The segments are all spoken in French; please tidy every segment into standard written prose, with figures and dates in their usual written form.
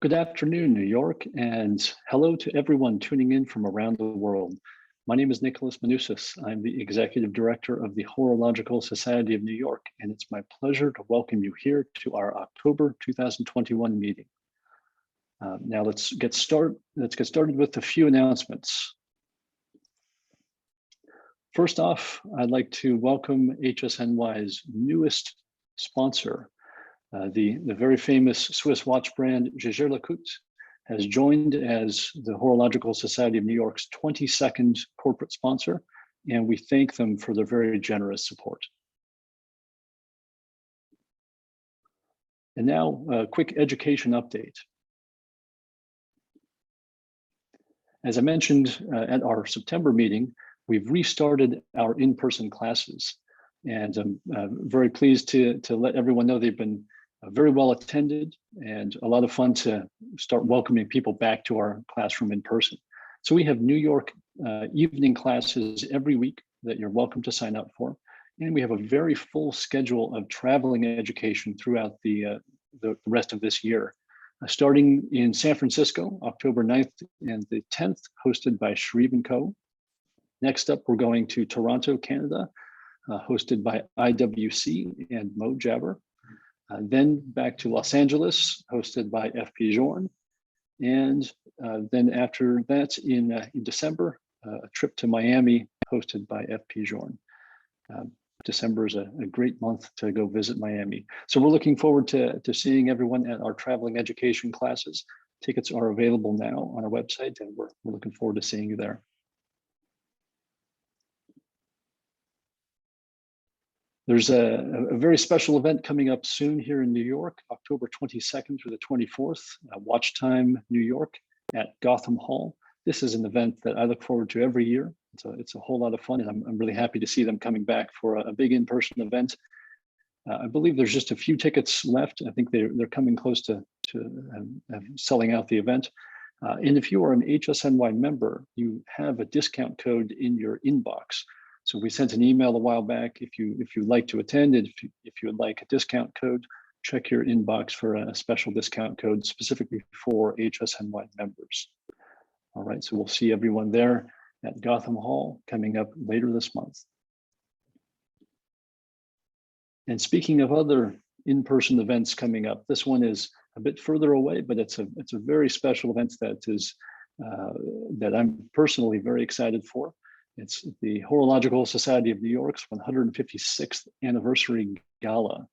Good afternoon, New York, and hello to everyone tuning in from around the world. My name is Nicholas Manousis. I'm the Executive Director of the Horological Society of New York, and it's my pleasure to welcome you here to our October 2021 meeting. Now let's get started with a few announcements. First off, I'd like to welcome HSNY's newest sponsor. The very famous Swiss watch brand Jaeger-LeCoultre has joined as the Horological Society of New York's 22nd corporate sponsor, and we thank them for their very generous support. And now, a quick education update. As I mentioned at our September meeting, we've restarted our in-person classes, and I'm very pleased to let everyone know they've been very well attended and a lot of fun to start welcoming people back to our classroom in person. So we have New York evening classes every week that you're welcome to sign up for. And we have a very full schedule of traveling education throughout the rest of this year. Starting in San Francisco, October 9th and the 10th, hosted by Shreve & Co. Next up, we're going to Toronto, Canada, hosted by IWC and Mo Jabber. Then back to Los Angeles, hosted by FP Journe. And then after that, in December, a trip to Miami, hosted by FP Journe. December is a great month to go visit Miami. So we're looking forward to seeing everyone at our traveling education classes. Tickets are available now on our website, and we're looking forward to seeing you there. There's a very special event coming up soon here in New York, October 22nd through the 24th, Watch Time New York at Gotham Hall. This is an event that I look forward to every year. It's a whole lot of fun, and I'm really happy to see them coming back for a big in-person event. I believe there's just a few tickets left. I think they're coming close to selling out the event. And if you are an HSNY member, you have a discount code in your inbox. So we sent an email a while back. If you'd like to attend, and if you would like a discount code, check your inbox for a special discount code specifically for HSNY members. All right, so we'll see everyone there at Gotham Hall coming up later this month. And speaking of other in-person events coming up, this one is a bit further away, but it's a very special event that I'm personally very excited for. It's the Horological Society of New York's 156th anniversary gala.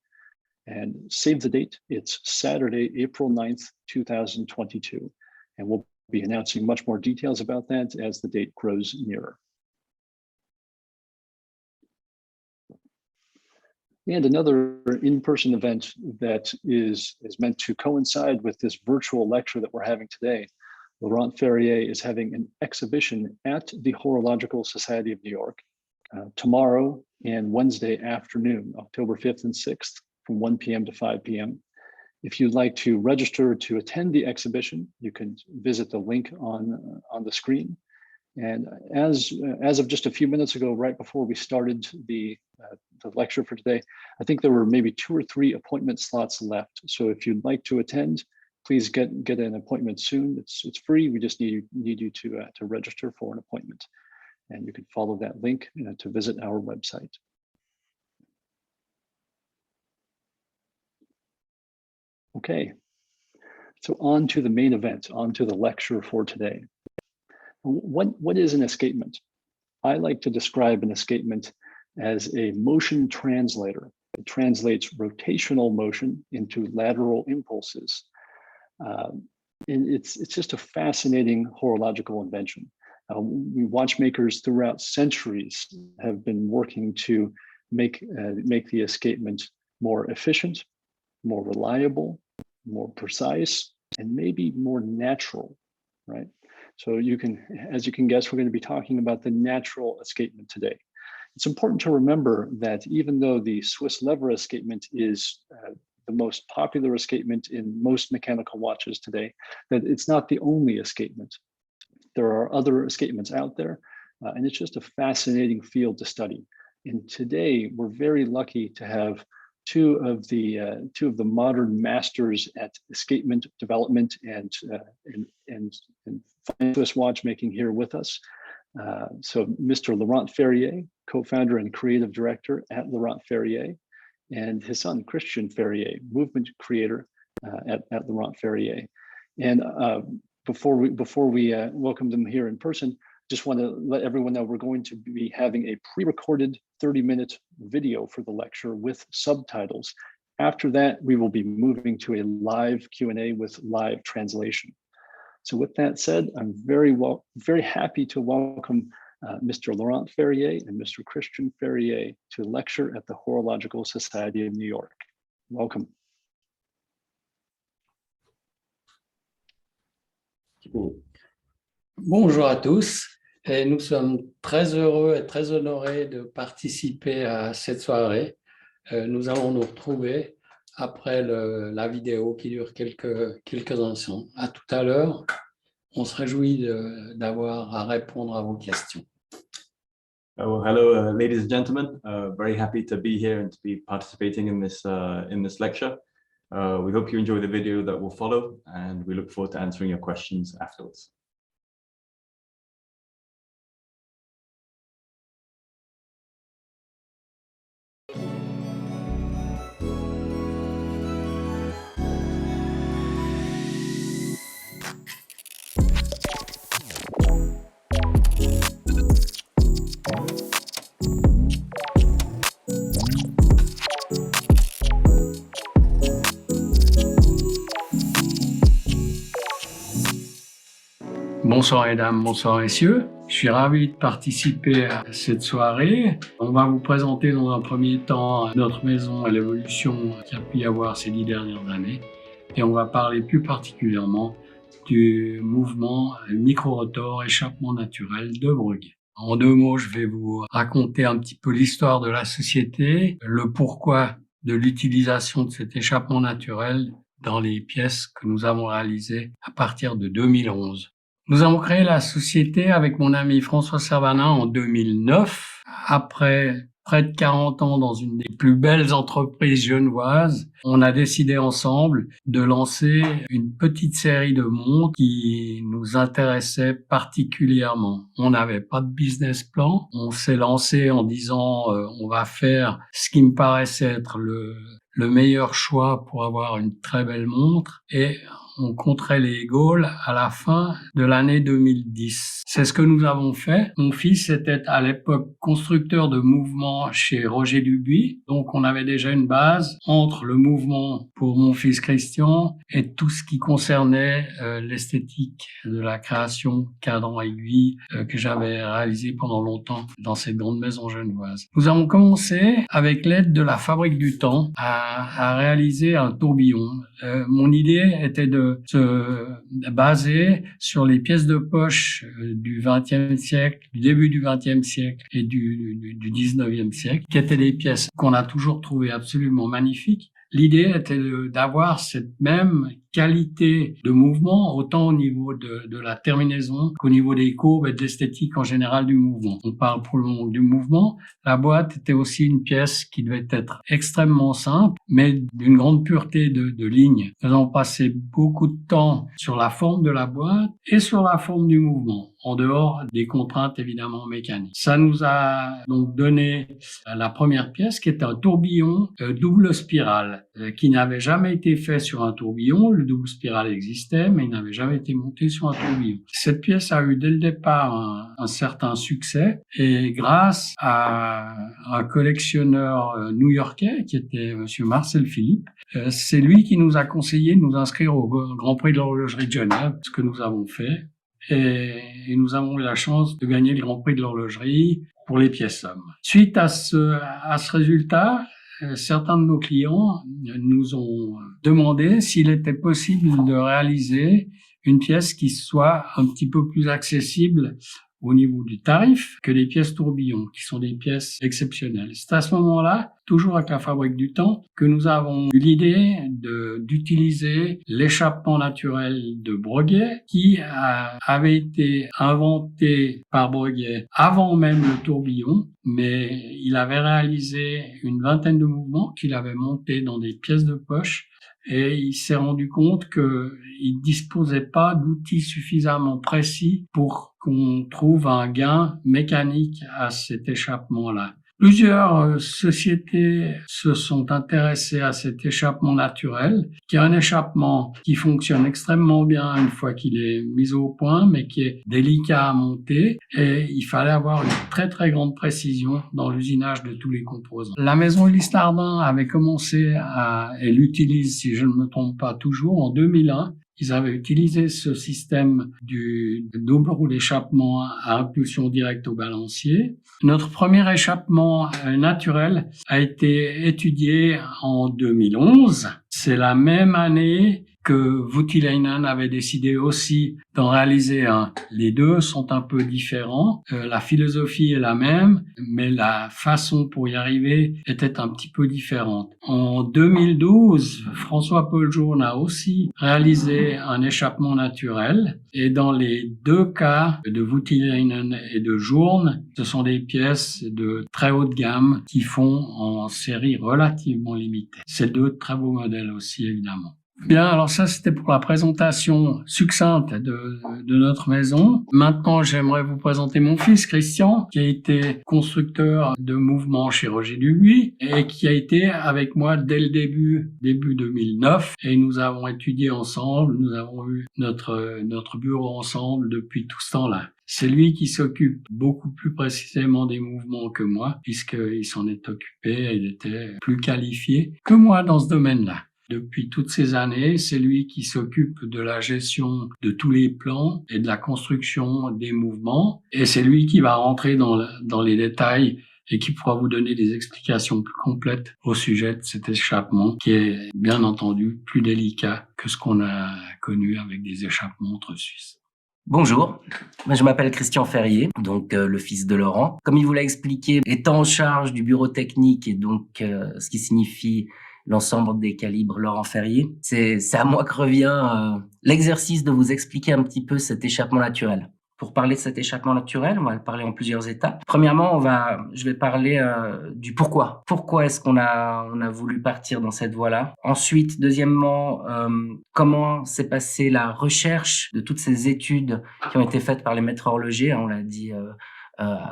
And save the date, it's Saturday, April 9th, 2022. And we'll be announcing much more details about that as the date grows nearer. And another in-person event that is meant to coincide with this virtual lecture that we're having today. Laurent Ferrier is having an exhibition at the Horological Society of New York tomorrow and Wednesday afternoon, October 5th and 6th, from 1 p.m. to 5 p.m. If you'd like to register to attend the exhibition, you can visit the link on the screen. And as of just a few minutes ago, right before we started the lecture for today, I think there were maybe 2 or 3 appointment slots left. So if you'd like to attend, please get an appointment soon. It's free. We just need you to register for an appointment, and you can follow that link to visit our website. Okay, so on to the main event, on to the lecture for today. What is an escapement? I like to describe an escapement as a motion translator. It translates rotational motion into lateral impulses. And it's just a fascinating horological invention. Watchmakers throughout centuries have been working to make the escapement more efficient, more reliable, more precise, and maybe more natural, right? So as you can guess, we're going to be talking about the natural escapement today. It's important to remember that even though the Swiss lever escapement is the most popular escapement in most mechanical watches today, that it's not the only escapement. There are other escapements out there, and it's just a fascinating field to study. And today, we're very lucky to have two of the modern masters at escapement development and Swiss watchmaking here with us. So Mr. Laurent Ferrier, co-founder and creative director at Laurent Ferrier, and his son Christian Ferrier, movement creator at Laurent Ferrier. And before we welcome them here in person, just want to let everyone know we're going to be having a pre-recorded 30-minute video for the lecture with subtitles. After that, we will be moving to a live Q&A with live translation. So with that said, I'm very happy to welcome Mr. Laurent Ferrier and Mr. Christian Ferrier to lecture at the Horological Society of New York. Welcome. Bonjour à tous, et nous sommes très heureux et très honorés de participer à cette soirée. Nous allons nous retrouver après la vidéo qui dure quelques instants. À tout à l'heure, on se réjouit d'avoir à répondre à vos questions. Oh, hello, ladies and gentlemen. Very happy to be here and to be participating in this lecture. We hope you enjoy the video that will follow, and we look forward to answering your questions afterwards. Bonsoir mesdames, bonsoir messieurs. Je suis ravi de participer à cette soirée. On va vous présenter dans un premier temps notre maison et l'évolution qu'il y a pu y avoir ces 10 dernières années. Et on va parler plus particulièrement du mouvement micro-rotor échappement naturel de Brugge. En 2 mots, je vais vous raconter un petit peu l'histoire de la société, le pourquoi de l'utilisation de cet échappement naturel dans les pièces que nous avons réalisées à partir de 2011. Nous avons créé la société avec mon ami François Servanin en 2009, après près de 40 ans dans une des plus belles entreprises genevoises. On a décidé ensemble de lancer une petite série de montres qui nous intéressait particulièrement. On n'avait pas de business plan. On s'est lancé en disant on va faire ce qui me paraissait être le meilleur choix pour avoir une très belle montre, et on compterait les goals à la fin de l'année 2010. C'est ce que nous avons fait. Mon fils était à l'époque constructeur de mouvements chez Roger Dubuis, donc on avait déjà une base entre le mouvement pour mon fils Christian et tout ce qui concernait l'esthétique de la création cadran aiguille que j'avais réalisé pendant longtemps dans cette grande maison genevoise. Nous avons commencé avec l'aide de la Fabrique du Temps à réaliser un tourbillon. Mon idée était de se baser sur les pièces de poche du XXe siècle, du début du XXe siècle et du XIXe siècle, qui étaient des pièces qu'on a toujours trouvées absolument magnifiques. L'idée était d'avoir cette même qualité de mouvement, autant au niveau de la terminaison qu'au niveau des courbes et de l'esthétique en général du mouvement. On parle pour le moment du mouvement. La boîte était aussi une pièce qui devait être extrêmement simple, mais d'une grande pureté de ligne. Nous avons passé beaucoup de temps sur la forme de la boîte et sur la forme du mouvement, en dehors des contraintes évidemment mécaniques. Ça nous a donc donné la première pièce qui est un tourbillon double spirale qui n'avait jamais été fait sur un tourbillon. Le double spirale existait, mais il n'avait jamais été monté sur un tourbillon. Cette pièce a eu dès le départ un certain succès, et grâce à un collectionneur new-yorkais qui était monsieur Marcel Philippe, c'est lui qui nous a conseillé de nous inscrire au Grand Prix de l'horlogerie de Genève, ce que nous avons fait. Et nous avons eu la chance de gagner le Grand Prix de l'horlogerie pour les pièces hommes. Suite à ce résultat, certains de nos clients nous ont demandé s'il était possible de réaliser une pièce qui soit un petit peu plus accessible au niveau du tarif que des pièces tourbillon, qui sont des pièces exceptionnelles. C'est à ce moment-là, toujours avec la Fabrique du Temps, que nous avons eu l'idée d'utiliser l'échappement naturel de Breguet, qui avait été inventé par Breguet avant même le tourbillon, mais il avait réalisé une vingtaine de mouvements qu'il avait montés dans des pièces de poche. Et il s'est rendu compte qu'il disposait pas d'outils suffisamment précis pour qu'on trouve un gain mécanique à cet échappement-là. Plusieurs sociétés se sont intéressées à cet échappement naturel, qui est un échappement qui fonctionne extrêmement bien une fois qu'il est mis au point, mais qui est délicat à monter, et il fallait avoir une très très grande précision dans l'usinage de tous les composants. La maison Ulysse Nardin avait commencé elle l'utilise, si je ne me trompe pas toujours, en 2001. Ils avaient utilisé ce système du double roue d'échappement à impulsion directe au balancier. Notre premier échappement naturel a été étudié en 2011. C'est la même année que Voutilainen avait décidé aussi d'en réaliser un. Les deux sont un peu différents. La philosophie est la même, mais la façon pour y arriver était un petit peu différente. En 2012, François-Paul Journe a aussi réalisé un échappement naturel. Et dans les deux cas de Voutilainen et de Journe, ce sont des pièces de très haute gamme qui font en série relativement limitée. C'est deux très beaux modèles aussi, évidemment. Bien, alors ça, c'était pour la présentation succincte de notre maison. Maintenant, j'aimerais vous présenter mon fils, Christian, qui a été constructeur de mouvements chez Roger Dubuis et qui a été avec moi dès le début 2009. Et nous avons étudié ensemble, nous avons eu notre bureau ensemble depuis tout ce temps-là. C'est lui qui s'occupe beaucoup plus précisément des mouvements que moi, puisqu'il s'en est occupé et il était plus qualifié que moi dans ce domaine-là. Depuis toutes ces années, c'est lui qui s'occupe de la gestion de tous les plans et de la construction des mouvements. Et c'est lui qui va rentrer dans les détails et qui pourra vous donner des explications plus complètes au sujet de cet échappement qui est bien entendu plus délicat que ce qu'on a connu avec des échappements entre Suisses. Bonjour, je m'appelle Christian Ferrier, donc le fils de Laurent. Comme il vous l'a expliqué, étant en charge du bureau technique et donc ce qui signifie l'ensemble des calibres Laurent Ferrier, c'est à moi que revient l'exercice de vous expliquer un petit peu cet échappement naturel. Pour parler de cet échappement naturel, on va le parler en plusieurs étapes. Premièrement, je vais parler du pourquoi. Pourquoi est-ce qu'on a voulu partir dans cette voie-là? Ensuite, deuxièmement, comment s'est passée la recherche de toutes ces études qui ont été faites par les maîtres horlogers, on l'a dit,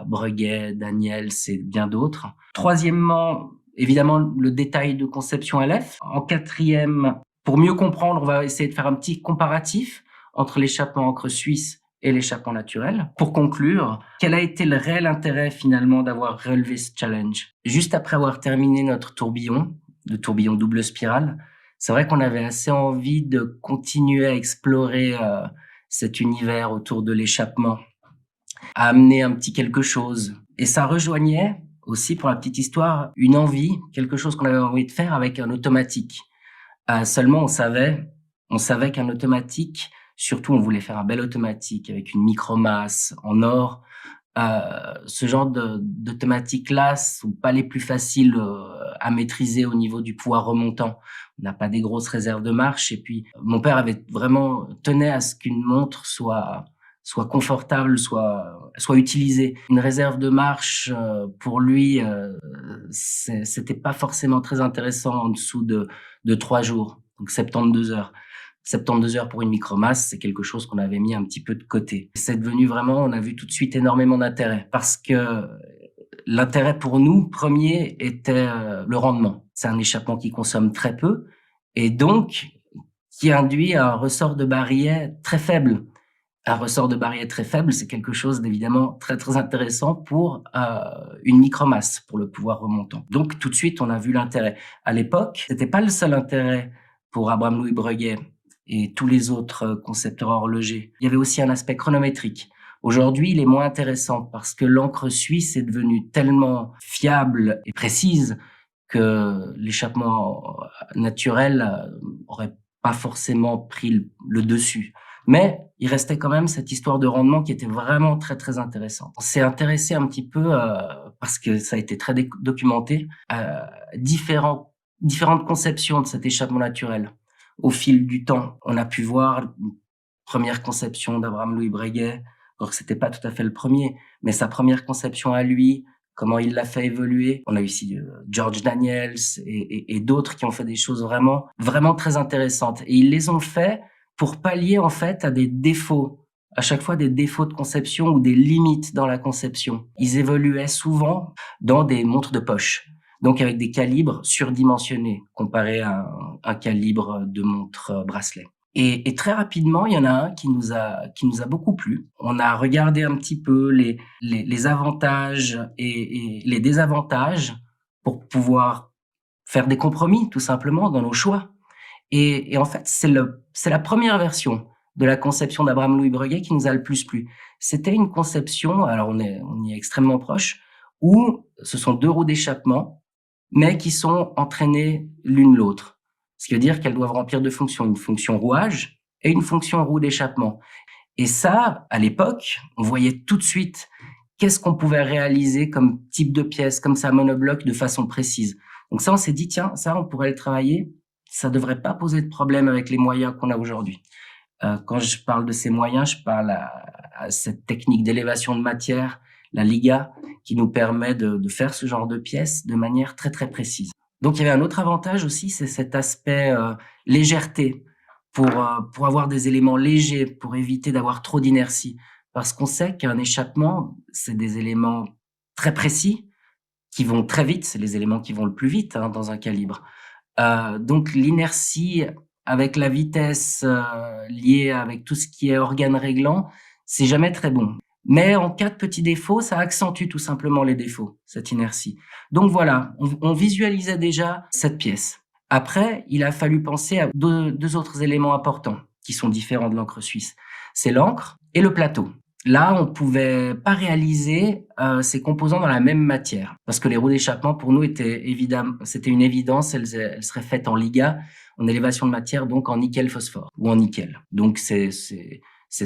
Breguet, Daniels et bien d'autres. Troisièmement, évidemment, le détail de conception LF. En quatrième, pour mieux comprendre, on va essayer de faire un petit comparatif entre l'échappement encre suisse et l'échappement naturel. Pour conclure, quel a été le réel intérêt finalement d'avoir relevé ce challenge? Juste après avoir terminé notre tourbillon, le tourbillon double spirale, c'est vrai qu'on avait assez envie de continuer à explorer cet univers autour de l'échappement, à amener un petit quelque chose. Et ça rejoignait aussi, pour la petite histoire, une envie, quelque chose qu'on avait envie de faire avec un automatique. Seulement, on savait qu'un automatique, surtout on voulait faire un bel automatique avec une micromasse en or. Ce genre d'automatique-là sont pas les plus faciles à maîtriser au niveau du pouvoir remontant. On n'a pas des grosses réserves de marche. Et puis, mon père tenait à ce qu'une montre soit confortable, soit utilisée. Une réserve de marche, pour lui, c'était pas forcément très intéressant en dessous de 3 jours, donc 72 heures. 72 heures pour une micromasse, c'est quelque chose qu'on avait mis un petit peu de côté. C'est devenu vraiment, on a vu tout de suite énormément d'intérêt, parce que l'intérêt pour nous, premier, était le rendement. C'est un échappement qui consomme très peu, et donc qui induit un ressort de barillet très faible. Un ressort de barillet très faible, c'est quelque chose d'évidemment très très intéressant pour une micromasse, pour le pouvoir remontant. Donc tout de suite, on a vu l'intérêt. À l'époque, c'était pas le seul intérêt pour Abraham Louis Breguet et tous les autres concepteurs horlogers. Il y avait aussi un aspect chronométrique. Aujourd'hui, il est moins intéressant parce que l'encre suisse est devenue tellement fiable et précise que l'échappement naturel aurait pas forcément pris le dessus. Mais il restait quand même cette histoire de rendement qui était vraiment très, très intéressante. On s'est intéressé un petit peu, parce que ça a été très documenté, différentes conceptions de cet échappement naturel. Au fil du temps, on a pu voir une première conception d'Abraham Louis Breguet, alors que c'était pas tout à fait le premier, mais sa première conception à lui, comment il l'a fait évoluer. On a eu ici George Daniels et d'autres qui ont fait des choses vraiment, vraiment très intéressantes. Et ils les ont fait pour pallier en fait à des défauts, à chaque fois des défauts de conception ou des limites dans la conception. Ils évoluaient souvent dans des montres de poche, donc avec des calibres surdimensionnés comparé à un calibre de montre bracelet. Et très rapidement, il y en a un qui nous a beaucoup plu. On a regardé un petit peu les avantages et les désavantages pour pouvoir faire des compromis, tout simplement, dans nos choix. Et en fait, c'est la première version de la conception d'Abraham Louis Breguet qui nous a le plus plu. C'était une conception, alors on y est extrêmement proche, où ce sont 2 roues d'échappement, mais qui sont entraînées l'une l'autre. Ce qui veut dire qu'elles doivent remplir 2 fonctions, une fonction rouage et une fonction roue d'échappement. Et ça, à l'époque, on voyait tout de suite qu'est-ce qu'on pouvait réaliser comme type de pièce, comme ça monobloc de façon précise. Donc ça, on s'est dit, tiens, ça, on pourrait le travailler. Ça devrait pas poser de problème avec les moyens qu'on a aujourd'hui. Quand je parle de ces moyens, je parle à cette technique d'élévation de matière, la liga, qui nous permet de faire ce genre de pièces de manière très, très précise. Donc, il y avait un autre avantage aussi, c'est cet aspect légèreté, pour avoir des éléments légers, pour éviter d'avoir trop d'inertie. Parce qu'on sait qu'un échappement, c'est des éléments très précis, qui vont très vite, c'est les éléments qui vont le plus vite dans un calibre. Donc l'inertie avec la vitesse liée avec tout ce qui est organe réglant, c'est jamais très bon. Mais en cas de petits défauts, ça accentue tout simplement les défauts, cette inertie. Donc voilà, on visualisait déjà cette pièce. Après, il a fallu penser à deux autres éléments importants qui sont différents de l'encre suisse. C'est l'encre et le plateau. Là, on pouvait pas réaliser ces composants dans la même matière parce que les roues d'échappement pour nous c'était une évidence, elles seraient faites en liga, en élévation de matière, donc en nickel phosphore ou en nickel. Donc c'est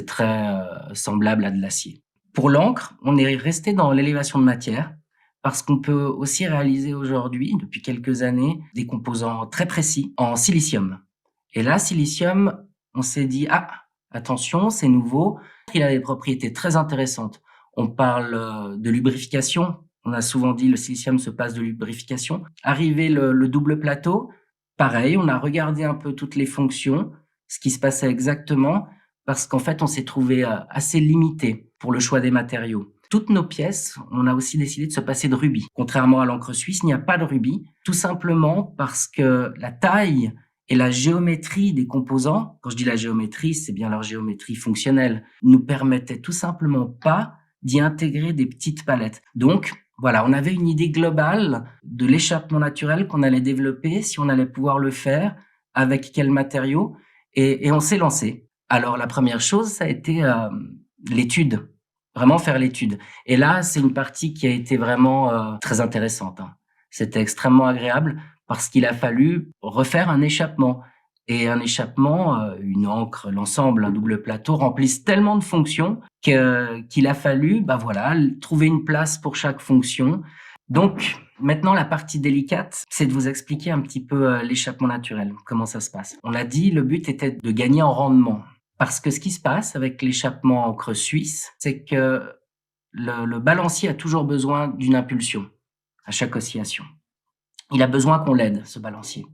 très semblable à de l'acier. Pour l'encre, on est resté dans l'élévation de matière parce qu'on peut aussi réaliser aujourd'hui, depuis quelques années, des composants très précis en silicium. Et là, silicium, on s'est dit attention, c'est nouveau. Il a des propriétés très intéressantes. On parle de lubrification. On a souvent dit le silicium se passe de lubrification. Arrivé le double plateau, pareil, on a regardé un peu toutes les fonctions, ce qui se passait exactement, parce qu'en fait, on s'est trouvé assez limité pour le choix des matériaux. Toutes nos pièces, on a aussi décidé de se passer de rubis. Contrairement à l'encre suisse, il n'y a pas de rubis, tout simplement parce que la taille et la géométrie des composants, quand je dis la géométrie, c'est bien leur géométrie fonctionnelle, nous permettaient tout simplement pas d'y intégrer des petites palettes. Donc, voilà, on avait une idée globale de l'échappement naturel qu'on allait développer, si on allait pouvoir le faire, avec quels matériaux, et on s'est lancé. Alors, la première chose, ça a été l'étude, vraiment faire l'étude. Et là, c'est une partie qui a été vraiment très intéressante. C'était extrêmement agréable parce qu'il a fallu refaire un échappement. Et un échappement, une encre, l'ensemble, un double plateau, remplissent tellement de fonctions qu'il a fallu trouver une place pour chaque fonction. Donc, maintenant, la partie délicate, c'est de vous expliquer un petit peu l'échappement naturel, comment ça se passe. On l'a dit, le but était de gagner en rendement. Parce que ce qui se passe avec l'échappement encre suisse, c'est que le balancier a toujours besoin d'une impulsion à chaque oscillation. Il a besoin qu'on l'aide, ce balancier.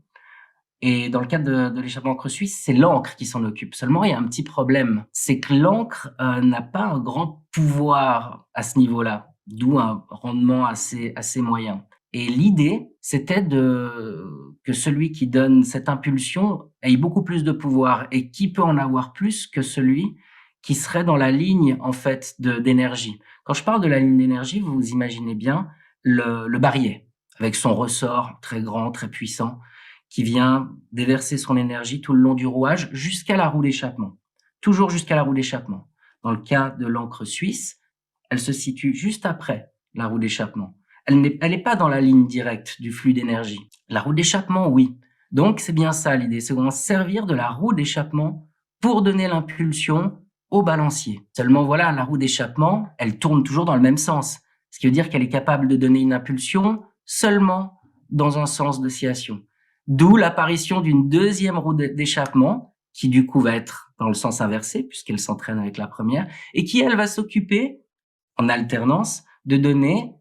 Et dans le cadre de l'échappement encre suisse, c'est l'encre qui s'en occupe. Seulement, il y a un petit problème, c'est que l'encre n'a pas un grand pouvoir à ce niveau-là, d'où un rendement assez moyen. Et l'idée, c'était que celui qui donne cette impulsion ait beaucoup plus de pouvoir. Et qui peut en avoir plus que celui qui serait dans la ligne, en fait, d'énergie. Quand je parle de la ligne d'énergie, vous imaginez bien le barillet, avec son ressort très grand, très puissant, qui vient déverser son énergie tout le long du rouage jusqu'à la roue d'échappement. Toujours jusqu'à la roue d'échappement. Dans le cas de l'encre suisse, elle se situe juste après la roue d'échappement. Elle n'est pas dans la ligne directe du flux d'énergie. La roue d'échappement, oui. Donc, c'est bien ça l'idée, c'est qu'on va se servir de la roue d'échappement pour donner l'impulsion au balancier. Seulement voilà, la roue d'échappement, elle tourne toujours dans le même sens. Ce qui veut dire qu'elle est capable de donner une impulsion seulement dans un sens d'oscillation. D'où l'apparition d'une deuxième roue d'échappement, qui du coup va être dans le sens inversé, puisqu'elle s'entraîne avec la première, et qui, elle, va s'occuper, en alternance, de donner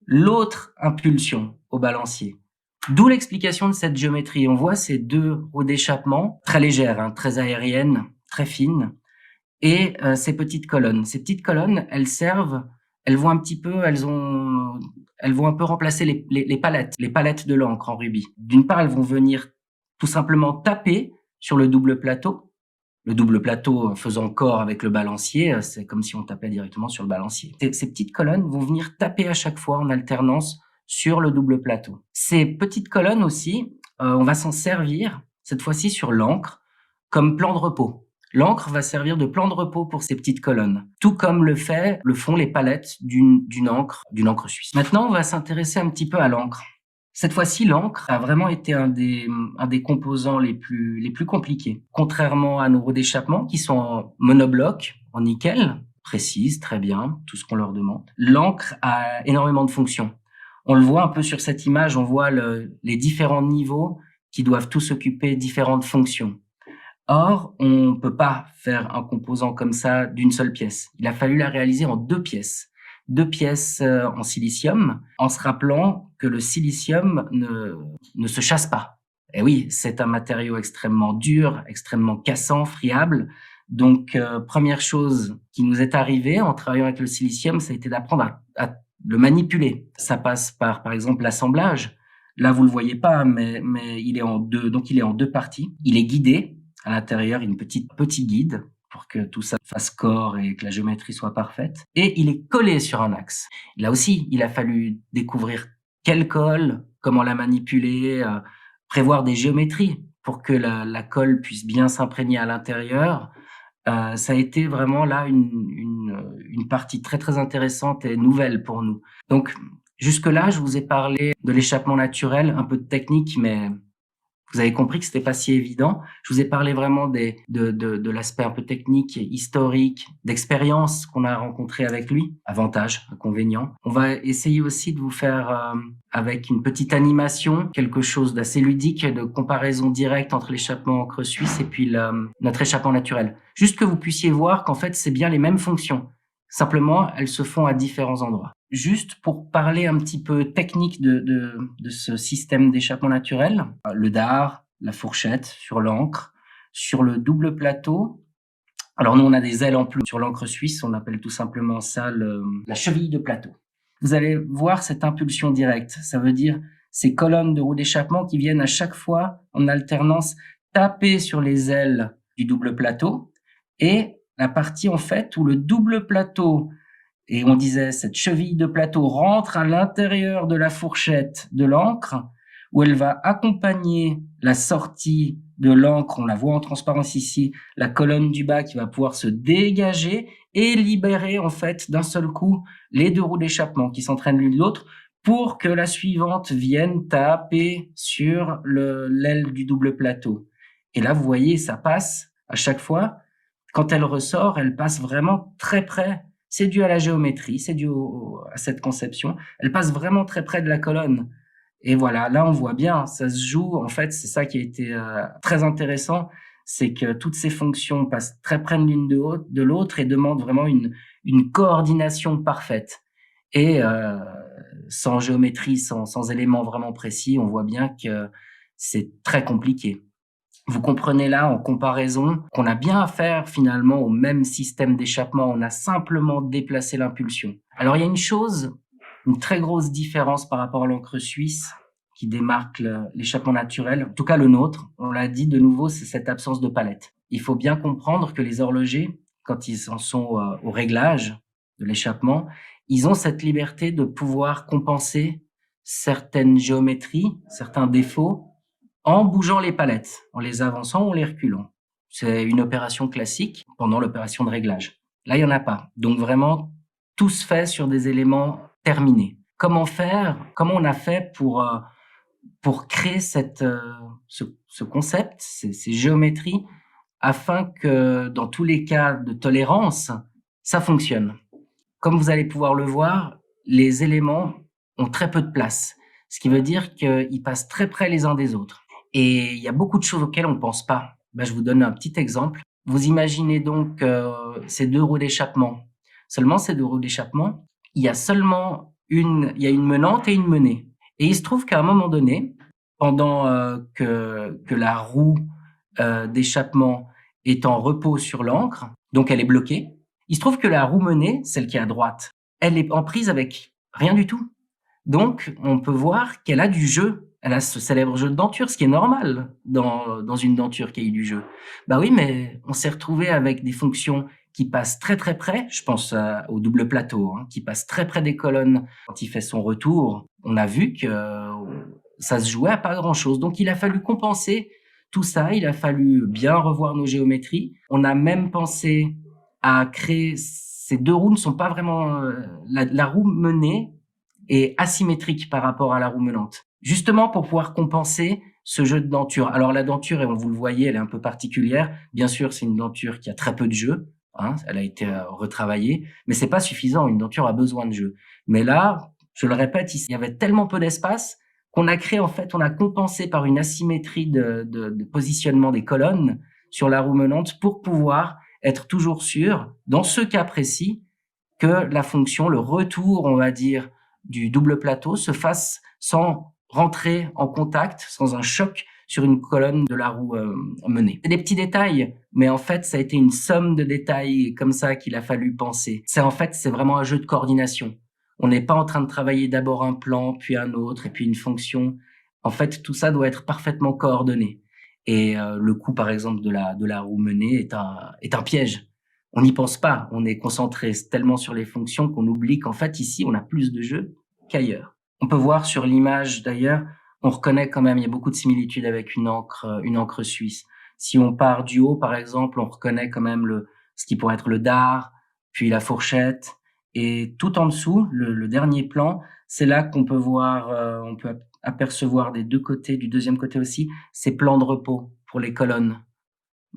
l'autre impulsion au balancier. D'où l'explication de cette géométrie. On voit ces deux roues d'échappement, très légères, très aériennes, très fines, et ces petites colonnes. Ces petites colonnes, elles vont un peu remplacer les palettes de l'encre en rubis. D'une part, elles vont venir tout simplement taper sur le double plateau. Le double plateau faisant corps avec le balancier, c'est comme si on tapait directement sur le balancier. Ces petites colonnes vont venir taper à chaque fois en alternance sur le double plateau. Ces petites colonnes aussi, on va s'en servir, cette fois-ci sur l'encre, comme plan de repos. L'encre va servir de plan de repos pour ces petites colonnes, tout comme le font les palettes d'une encre suisse. Maintenant, on va s'intéresser un petit peu à l'encre. Cette fois-ci, l'encre a vraiment été un des composants les plus compliqués. Contrairement à nos roues d'échappement qui sont en monobloc, en nickel, précises, très bien, tout ce qu'on leur demande. L'encre a énormément de fonctions. On le voit un peu sur cette image, on voit les différents niveaux qui doivent tous occuper différentes fonctions. Or, on peut pas faire un composant comme ça d'une seule pièce. Il a fallu la réaliser en deux pièces en silicium, en se rappelant que le silicium ne se chasse pas. Et oui, c'est un matériau extrêmement dur, extrêmement cassant, friable. Donc, première chose qui nous est arrivée en travaillant avec le silicium, ça a été d'apprendre à le manipuler. Ça passe par exemple, l'assemblage. Là, vous le voyez pas, mais il est en deux parties. Il est guidé. À l'intérieur, une petit guide pour que tout ça fasse corps et que la géométrie soit parfaite. Et il est collé sur un axe. Là aussi, il a fallu découvrir quelle colle, comment la manipuler, prévoir des géométries pour que la colle puisse bien s'imprégner à l'intérieur. Ça a été vraiment là une partie très très intéressante et nouvelle pour nous. Donc jusque-là, je vous ai parlé de l'échappement naturel, un peu de technique, mais vous avez compris que c'était pas si évident. Je vous ai parlé vraiment de l'aspect un peu technique, historique, d'expérience qu'on a rencontré avec lui. Avantages, inconvénients. On va essayer aussi de vous faire, avec une petite animation, quelque chose d'assez ludique, de comparaison directe entre l'échappement encre suisse et puis notre échappement naturel. Juste que vous puissiez voir qu'en fait, c'est bien les mêmes fonctions. Simplement, elles se font à différents endroits. Juste pour parler un petit peu technique de ce système d'échappement naturel, le dard, la fourchette sur l'encre, sur le double plateau. Alors nous, on a des ailes en plus sur l'encre suisse, on appelle tout simplement ça la cheville de plateau. Vous allez voir cette impulsion directe, ça veut dire ces colonnes de roue d'échappement qui viennent à chaque fois en alternance taper sur les ailes du double plateau et la partie en fait où le double plateau, et on disait cette cheville de plateau rentre à l'intérieur de la fourchette de l'encre, où elle va accompagner la sortie de l'encre, on la voit en transparence ici, la colonne du bas qui va pouvoir se dégager et libérer en fait d'un seul coup les deux roues d'échappement qui s'entraînent l'une l'autre pour que la suivante vienne taper sur l'aile du double plateau. Et là, vous voyez, ça passe à chaque fois. Quand elle ressort, elle passe vraiment très près. C'est dû à la géométrie, c'est dû à cette conception. Elle passe vraiment très près de la colonne. Et voilà, là on voit bien, ça se joue. En fait, c'est ça qui a été très intéressant, c'est que toutes ces fonctions passent très près l'une de l'autre et demandent vraiment une coordination parfaite. Et sans géométrie, sans éléments vraiment précis, on voit bien que c'est très compliqué. Vous comprenez là, en comparaison, qu'on a bien affaire finalement au même système d'échappement. On a simplement déplacé l'impulsion. Alors il y a une très grosse différence par rapport à l'encre suisse qui démarque l'échappement naturel. En tout cas, le nôtre, on l'a dit de nouveau, c'est cette absence de palette. Il faut bien comprendre que les horlogers, quand ils en sont au réglage de l'échappement, ils ont cette liberté de pouvoir compenser certaines géométries, certains défauts, en bougeant les palettes, en les avançant ou en les reculant. C'est une opération classique pendant l'opération de réglage. Là, il n'y en a pas. Donc vraiment, tout se fait sur des éléments terminés. Comment on a fait pour créer ce concept, ces géométries afin que dans tous les cas de tolérance, ça fonctionne. Comme vous allez pouvoir le voir, les éléments ont très peu de place, ce qui veut dire qu'ils passent très près les uns des autres. Et il y a beaucoup de choses auxquelles on ne pense pas. Je vous donne un petit exemple. Vous imaginez donc ces deux roues d'échappement. Seulement ces deux roues d'échappement, il y a une menante et une menée. Et il se trouve qu'à un moment donné, pendant que la roue d'échappement est en repos sur l'ancre, donc elle est bloquée, il se trouve que la roue menée, celle qui est à droite, elle est en prise avec rien du tout. Donc, on peut voir qu'elle a du jeu. Elle a ce célèbre jeu de denture, ce qui est normal dans une denture qui a eu du jeu. Oui, mais on s'est retrouvé avec des fonctions qui passent très très près. Je pense au double plateau, qui passe très près des colonnes. Quand il fait son retour, on a vu que ça se jouait à pas grand-chose. Donc, il a fallu compenser tout ça. Il a fallu bien revoir nos géométries. On a même pensé à créer... Ces deux roues ne sont pas vraiment... la roue menée est asymétrique par rapport à la roue menante. Justement pour pouvoir compenser ce jeu de denture. Alors la denture, et vous le voyez, elle est un peu particulière. Bien sûr, c'est une denture qui a très peu de jeu. Elle a été retravaillée, mais c'est pas suffisant. Une denture a besoin de jeu. Mais là, je le répète, il y avait tellement peu d'espace qu'on a créé, en fait, on a compensé par une asymétrie de positionnement des colonnes sur la roue menante pour pouvoir être toujours sûr, dans ce cas précis, que la fonction, le retour, on va dire, du double plateau se fasse sans rentrer en contact, sans un choc sur une colonne de la roue menée. C'est des petits détails, mais en fait, ça a été une somme de détails comme ça qu'il a fallu penser. C'est vraiment un jeu de coordination. On n'est pas en train de travailler d'abord un plan, puis un autre, et puis une fonction. En fait, tout ça doit être parfaitement coordonné. Et le coup, par exemple, de la roue menée est un piège. On n'y pense pas, on est concentré tellement sur les fonctions qu'on oublie qu'en fait, ici, on a plus de jeu qu'ailleurs. On peut voir sur l'image, d'ailleurs, on reconnaît quand même, il y a beaucoup de similitudes avec une encre suisse. Si on part du haut, par exemple, on reconnaît quand même ce qui pourrait être le dard, puis la fourchette. Et tout en dessous, le dernier plan, c'est là qu'on peut voir, on peut apercevoir des deux côtés, du deuxième côté aussi, ces plans de repos pour les colonnes,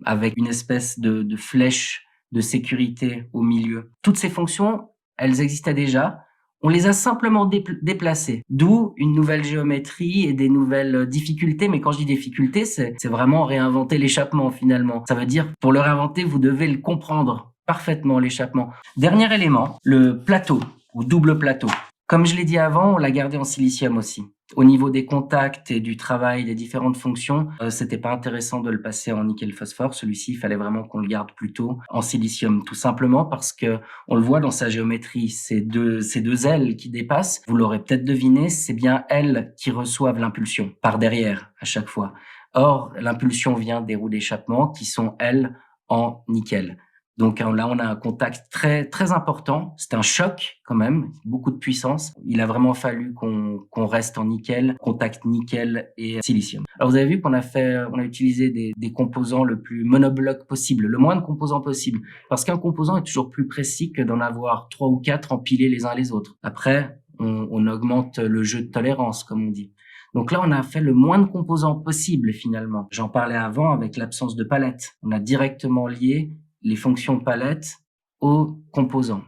avec une espèce de flèche de sécurité au milieu. Toutes ces fonctions, elles existaient déjà. On les a simplement déplacées. D'où une nouvelle géométrie et des nouvelles difficultés. Mais quand je dis difficultés, c'est vraiment réinventer l'échappement finalement. Ça veut dire, pour le réinventer, vous devez le comprendre parfaitement, l'échappement. Dernier élément, le plateau ou double plateau. Comme je l'ai dit avant, on l'a gardé en silicium aussi. Au niveau des contacts et du travail des différentes fonctions, c'était pas intéressant de le passer en nickel-phosphore. Celui-ci, il fallait vraiment qu'on le garde plutôt en silicium, tout simplement parce que on le voit dans sa géométrie, ces deux ailes qui dépassent. Vous l'aurez peut-être deviné, c'est bien elles qui reçoivent l'impulsion par derrière à chaque fois. Or, l'impulsion vient des roues d'échappement qui sont elles en nickel. Donc là, on a un contact très très important. C'est un choc quand même, beaucoup de puissance. Il a vraiment fallu qu'on reste en nickel, contact nickel et silicium. Alors vous avez vu qu'on a utilisé des composants le plus monobloc possible, le moins de composants possible, parce qu'un composant est toujours plus précis que d'en avoir 3 ou 4 empilés les uns les autres. Après, on augmente le jeu de tolérance, comme on dit. Donc là, on a fait le moins de composants possible finalement. J'en parlais avant avec l'absence de palette. On a directement lié les fonctions palettes aux composants.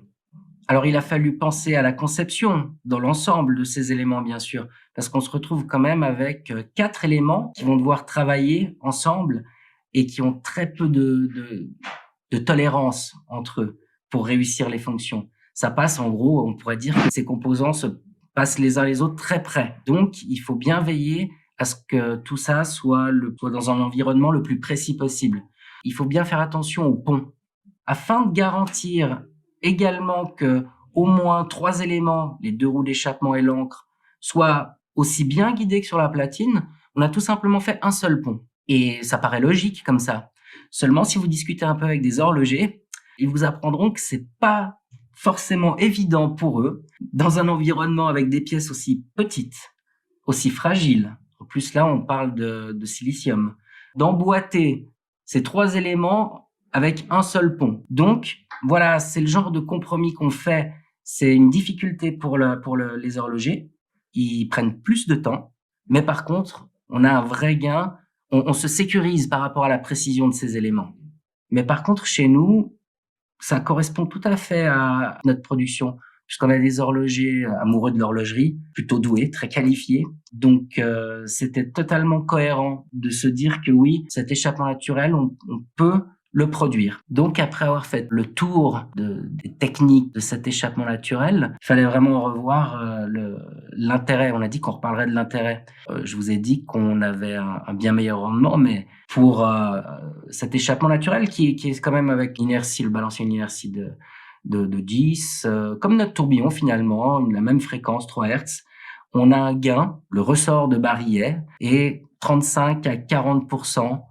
Alors, il a fallu penser à la conception dans l'ensemble de ces éléments, bien sûr, parce qu'on se retrouve quand même avec 4 éléments qui vont devoir travailler ensemble et qui ont très peu de tolérance entre eux pour réussir les fonctions. Ça passe, en gros, on pourrait dire que ces composants se passent les uns les autres très près. Donc, il faut bien veiller à ce que tout ça soit dans un environnement le plus précis possible. Il faut bien faire attention au pont, afin de garantir également que au moins 3 éléments, les 2 roues d'échappement et l'encre, soient aussi bien guidés que sur la platine. On a tout simplement fait un seul pont. Et ça paraît logique comme ça. Seulement, si vous discutez un peu avec des horlogers, ils vous apprendront que c'est pas forcément évident pour eux, dans un environnement avec des pièces aussi petites, aussi fragiles. En plus, là, on parle de silicium. D'emboîter ces 3 éléments avec un seul pont. Donc, voilà, c'est le genre de compromis qu'on fait. C'est une difficulté pour les horlogers. Ils prennent plus de temps, mais par contre, on a un vrai gain. On se sécurise par rapport à la précision de ces éléments. Mais par contre, chez nous, ça correspond tout à fait à notre production, puisqu'on a des horlogers amoureux de l'horlogerie, plutôt doués, très qualifiés. Donc, c'était totalement cohérent de se dire que oui, cet échappement naturel, on peut le produire. Donc, après avoir fait le tour des techniques de cet échappement naturel, il fallait vraiment revoir l'intérêt. On a dit qu'on reparlerait de l'intérêt. Je vous ai dit qu'on avait un bien meilleur rendement, mais pour cet échappement naturel qui est quand même avec l'inertie, le balancier, une inertie de 10, comme notre tourbillon finalement, la même fréquence, 3 Hertz, on a un gain, le ressort de barillet est 35 à 40%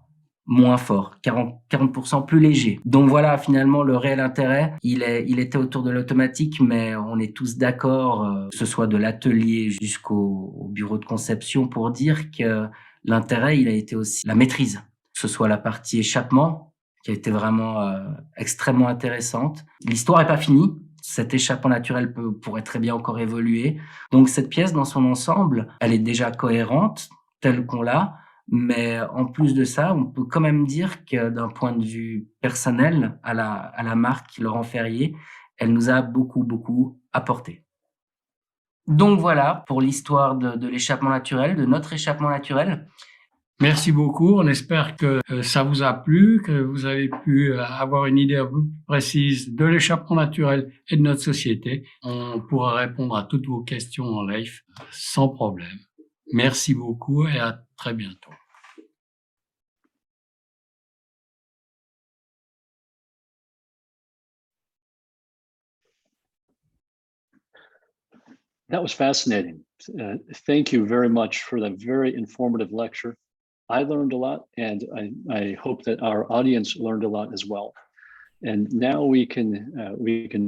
moins fort, 40% plus léger. Donc voilà, finalement, le réel intérêt, il était autour de l'automatique, mais on est tous d'accord, que ce soit de l'atelier jusqu'au bureau de conception, pour dire que l'intérêt, il a été aussi la maîtrise, que ce soit la partie échappement, qui a été vraiment extrêmement intéressante. L'histoire est pas finie. Cet échappement naturel pourrait très bien encore évoluer. Donc cette pièce, dans son ensemble, elle est déjà cohérente, telle qu'on l'a. Mais en plus de ça, on peut quand même dire que d'un point de vue personnel, à la marque Laurent Ferrier, elle nous a beaucoup apporté. Donc voilà pour l'histoire de l'échappement naturel, de notre échappement naturel. Merci beaucoup. On espère que ça vous a plu, que vous avez pu avoir une idée un peu plus précise de l'échappement naturel et de notre société. On pourra répondre à toutes vos questions en live sans problème. Merci beaucoup et à très bientôt. That was fascinating. Thank you very much for that very informative lecture. I learned a lot, and I hope that our audience learned a lot as well. And now we can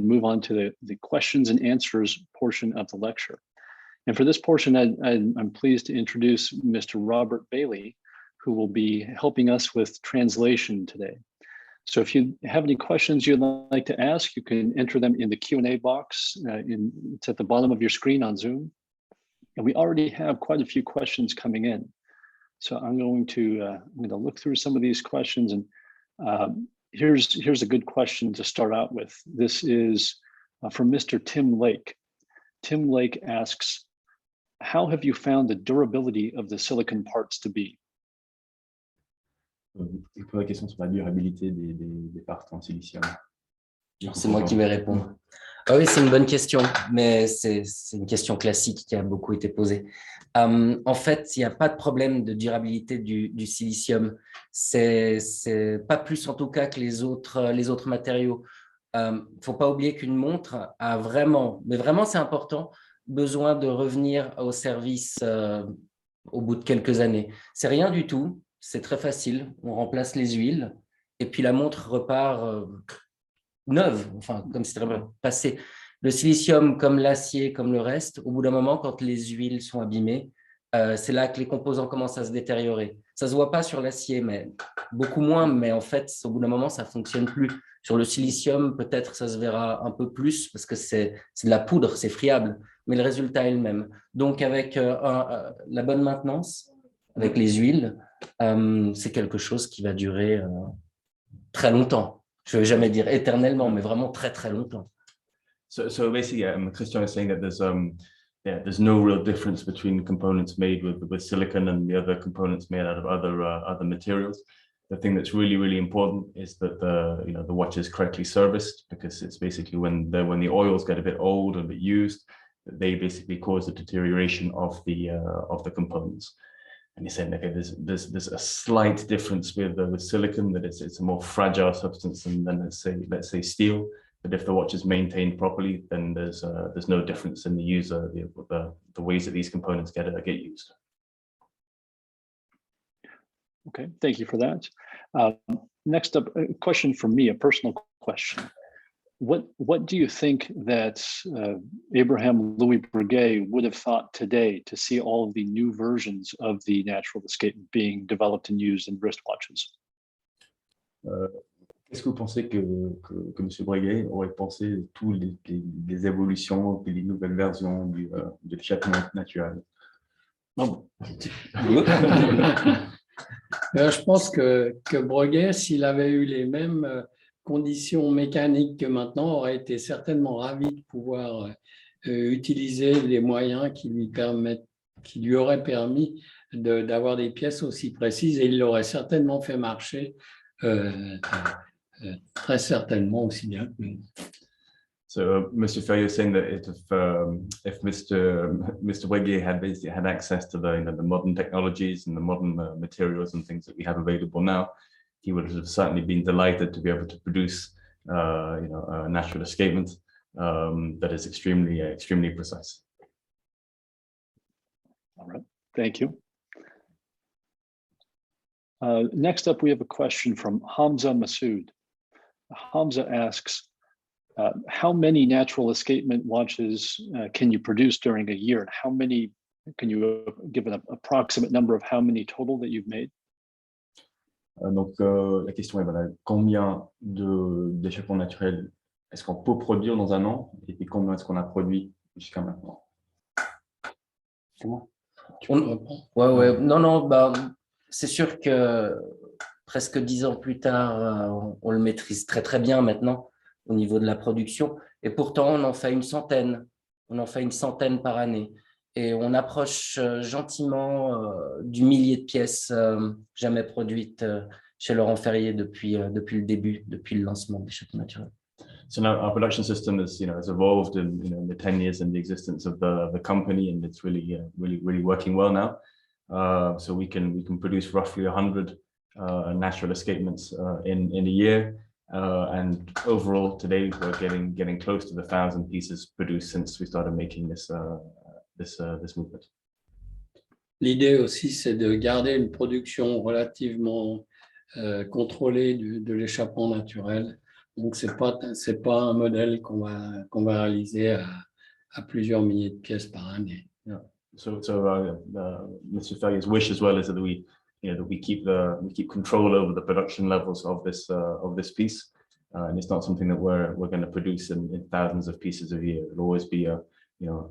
move on to the questions and answers portion of the lecture. And for this portion, I'm pleased to introduce Mr. Robert Bailey, who will be helping us with translation today. So if you have any questions you'd like to ask, you can enter them in the Q&A box. It's at the bottom of your screen on Zoom. And we already have quite a few questions coming in. So I'm going to look through some of these questions, and here's a good question to start out with. This is from Mr. Tim Lake. Tim Lake asks, how have you found the durability of the silicon parts to be? Il pose la question sur la durabilité des parts en silicium. C'est moi qui vais répondre. Ah oui, c'est une bonne question, mais c'est une question classique qui a beaucoup été posée. En fait, il n'y a pas de problème de durabilité du silicium. C'est pas plus en tout cas que les autres matériaux. Faut pas oublier qu'une montre a vraiment, mais vraiment c'est important, besoin de revenir au service au bout de quelques années. C'est rien du tout, c'est très facile. On remplace les huiles et puis la montre repart neuve, enfin comme si c'était passé. Le silicium, comme l'acier, comme le reste, au bout d'un moment, quand les huiles sont abîmées, c'est là que les composants commencent à se détériorer. Ça ne se voit pas sur l'acier, mais beaucoup moins, mais en fait, au bout d'un moment, ça ne fonctionne plus. Sur le silicium, peut-être ça se verra un peu plus parce que c'est de la poudre, c'est friable, mais le résultat est le même. Donc, avec la bonne maintenance, avec les huiles, c'est quelque chose qui va durer très longtemps. Je ne vais jamais dire éternellement, mais vraiment très longtemps. So basically, Christian is saying that there's no real difference between components made with silicon and the other components made out of other materials. The thing that's really important is that the watch is correctly serviced, because it's basically when the oils get a bit old and a bit used, they basically cause the deterioration of the components. And he said, okay, there's a slight difference with silicon, that it's a more fragile substance than let's say steel. But if the watch is maintained properly, then there's no difference in the user, the ways that these components get used. Okay, thank you for that. Next up, a question from me, a personal question. What do you think that Abraham Louis Breguet would have thought today to see all of the new versions of the natural escapement being developed and used in wristwatches? Qu'est-ce que vous pensez que M. Breguet aurait pensé de toutes les évolutions et les nouvelles versions de l'échappement naturel? Oh. Je pense que Breguet, s'il avait eu les mêmes conditions mécaniques que maintenant, aurait été certainement ravi de pouvoir utiliser les moyens qui lui auraient permis d'avoir des pièces aussi précises, et il l'aurait certainement fait marcher très certainement aussi bien que nous. So Mr. Ferrier is saying that if Mr. Wegge had basically had access to the the modern technologies and the modern materials and things that we have available now, he would have certainly been delighted to be able to produce a natural escapement that is extremely precise. All right, thank you. Next up, we have a question from Hamza Masood. Hamza asks, how many natural escapement watches can you produce during a year? And how many, can you give an approximate number of how many total that you've made? Donc la question est voilà, combien d'échappements naturels est-ce qu'on peut produire dans un an, et puis combien est-ce qu'on a produit jusqu'à maintenant? Comment? Ouais. Non, bah, c'est sûr que presque 10 ans plus tard, on le maîtrise très bien maintenant au niveau de la production. Et pourtant, on en fait une centaine. On en fait une centaine par année. Et on approche gentiment du millier de pièces jamais produites chez Laurent Ferrier depuis le début, depuis le lancement des Escapement naturels. So now our production system has evolved in the 10 years in the existence of the company, and it's really working well now. So we can produce roughly 100 natural escapements in a year, and overall today we're getting close to the 1,000 pieces produced since we started making this movement. L'idée aussi, c'est de garder une production relativement contrôlée de l'échappement naturel. Donc, c'est pas un modèle qu'on va réaliser à plusieurs milliers de pièces par année. Yeah. So Mr. Ferrier's wish as well is that we keep control over the production levels of this piece, and it's not something that we're going to produce in thousands of pieces a year. It'll always be a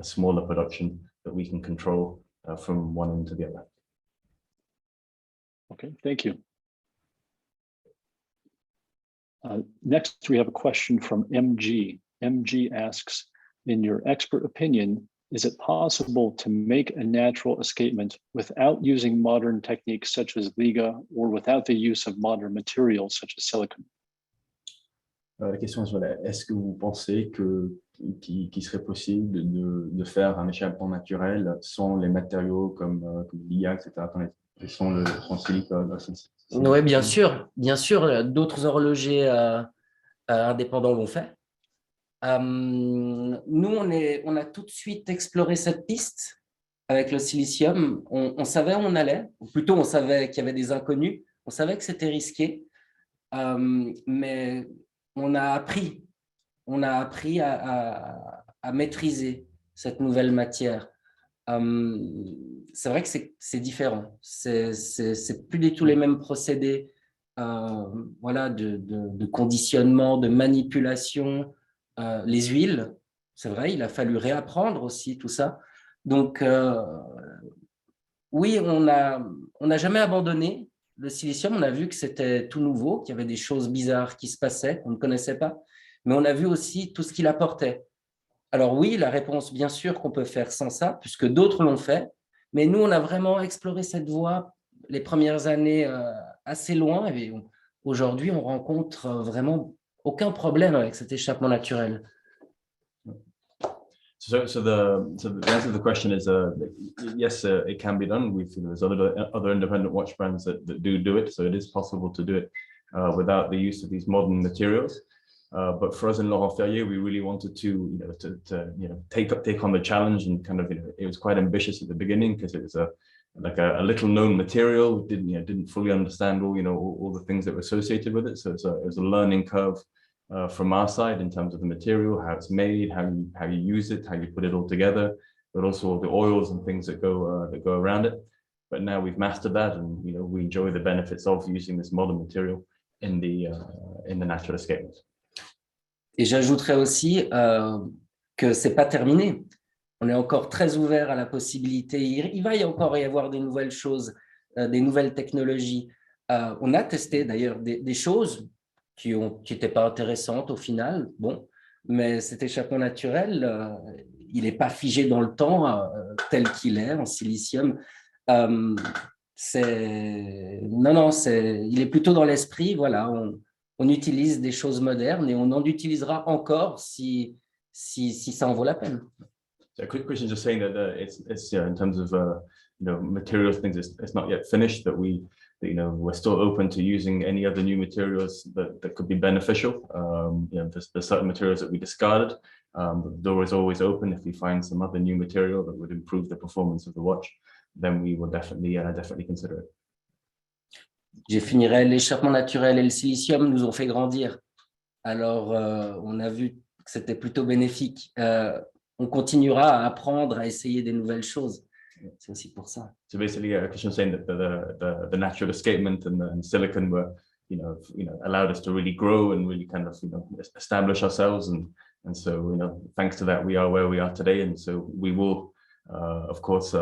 smaller production that we can control from one end to the other. Okay, thank you. Next, we have a question from MG. MG asks, in your expert opinion, is it possible to make a natural escapement without using modern techniques such as Liga, or without the use of modern materials such as silicon? La question est voilà, est-ce que vous pensez qu'il serait possible de faire un échappement naturel sans les matériaux comme Liga, etc., sans le silicone? Oui, bien sûr, d'autres horlogers indépendants l'ont fait. Nous, on a tout de suite exploré cette piste avec le silicium. On savait où on allait, ou plutôt on savait qu'il y avait des inconnus, on savait que c'était risqué, mais on a appris à maîtriser cette nouvelle matière. C'est vrai que c'est différent, c'est plus du tout les mêmes procédés voilà, de conditionnement, de manipulation. Les huiles, c'est vrai, il a fallu réapprendre aussi tout ça. Donc, oui, on n'a jamais abandonné le silicium. On a vu que c'était tout nouveau, qu'il y avait des choses bizarres qui se passaient, qu'on ne connaissait pas. Mais on a vu aussi tout ce qu'il apportait. Alors oui, la réponse, bien sûr qu'on peut faire sans ça, puisque d'autres l'ont fait. Mais nous, on a vraiment exploré cette voie les premières années assez loin. Et aujourd'hui, on rencontre vraiment aucun problème avec cet échappement naturel. So the answer to the question is yes, it can be done. There's other independent watch brands that do it, so it is possible to do it without the use of these modern materials. But for us in Laurent Ferrier, we really wanted to take on the challenge, and kind of it was quite ambitious at the beginning because it was a little known material. We didn't fully understand all the things that were associated with it. So it was a learning curve from our side in terms of the material, how it's made, how you use it, how you put it all together, but also all the oils and things that go around it. But now we've mastered that, and we enjoy the benefits of using this modern material in the natural escapement. Et j'ajouterais aussi que c'est pas terminé. On est encore très ouvert à la possibilité. Il va encore y avoir des nouvelles choses. des nouvelles technologies. On a testé d'ailleurs des choses qui n'étaient pas intéressantes au final, bon, mais cet échappement naturel, il n'est pas figé dans le temps tel qu'il est en silicium. Non, il est plutôt dans l'esprit, voilà, on utilise des choses modernes et on en utilisera encore si ça en vaut la peine. So a quick question, just saying that it's in terms of materials things, it's not yet finished. That we're still open to using any other new materials that could be beneficial. There's certain materials that we discarded. The door is always open. If we find some other new material that would improve the performance of the watch, then we will definitely consider it. Je finirai, l'échappement naturel et le silicium nous ont fait grandir. Alors, on a vu que c'était plutôt bénéfique. On continuera à apprendre, à essayer des nouvelles choses. C'est aussi pour ça. So basically, Christian saying that the natural escapement and silicon were, allowed us to really grow and really kind of, establish ourselves. And so, thanks to that, we are where we are today. And so we will, of course,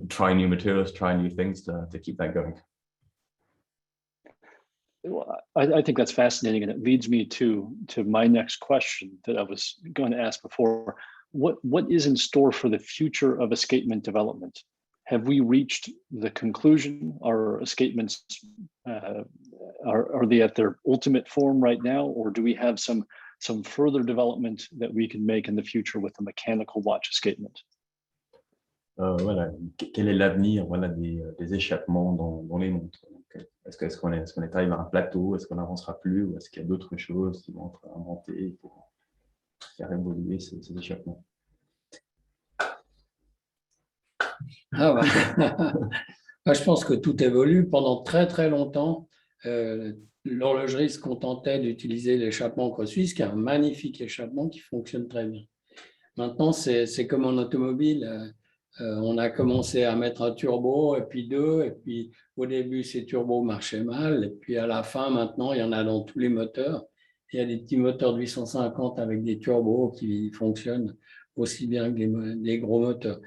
try new materials, try new things to keep that going. I think that's fascinating, and it leads me to my next question that I was going to ask before. What is in store for the future of escapement development? Have we reached the conclusion? Are escapements are they at their ultimate form right now, or do we have some further development that we can make in the future with a mechanical watch escapement? Voilà, quel est l'avenir, voilà, des échappements dans les montres? Est-ce qu'on est arrivé à un plateau? Est-ce qu'on n'avancera plus? Ou est-ce qu'il y a d'autres choses qui vont être inventées pour faire évoluer ces échappements? Je pense que tout évolue. Pendant très très longtemps, l'horlogerie se contentait d'utiliser l'échappement Montres suisse, qui est un magnifique échappement qui fonctionne très bien. Maintenant, c'est comme en automobile. On a commencé à mettre un turbo, et puis deux, et puis au début, ces turbos marchaient mal, et puis à la fin, maintenant, il y en a dans tous les moteurs. Il y a des petits moteurs de 850 avec des turbos qui fonctionnent aussi bien que des gros moteurs.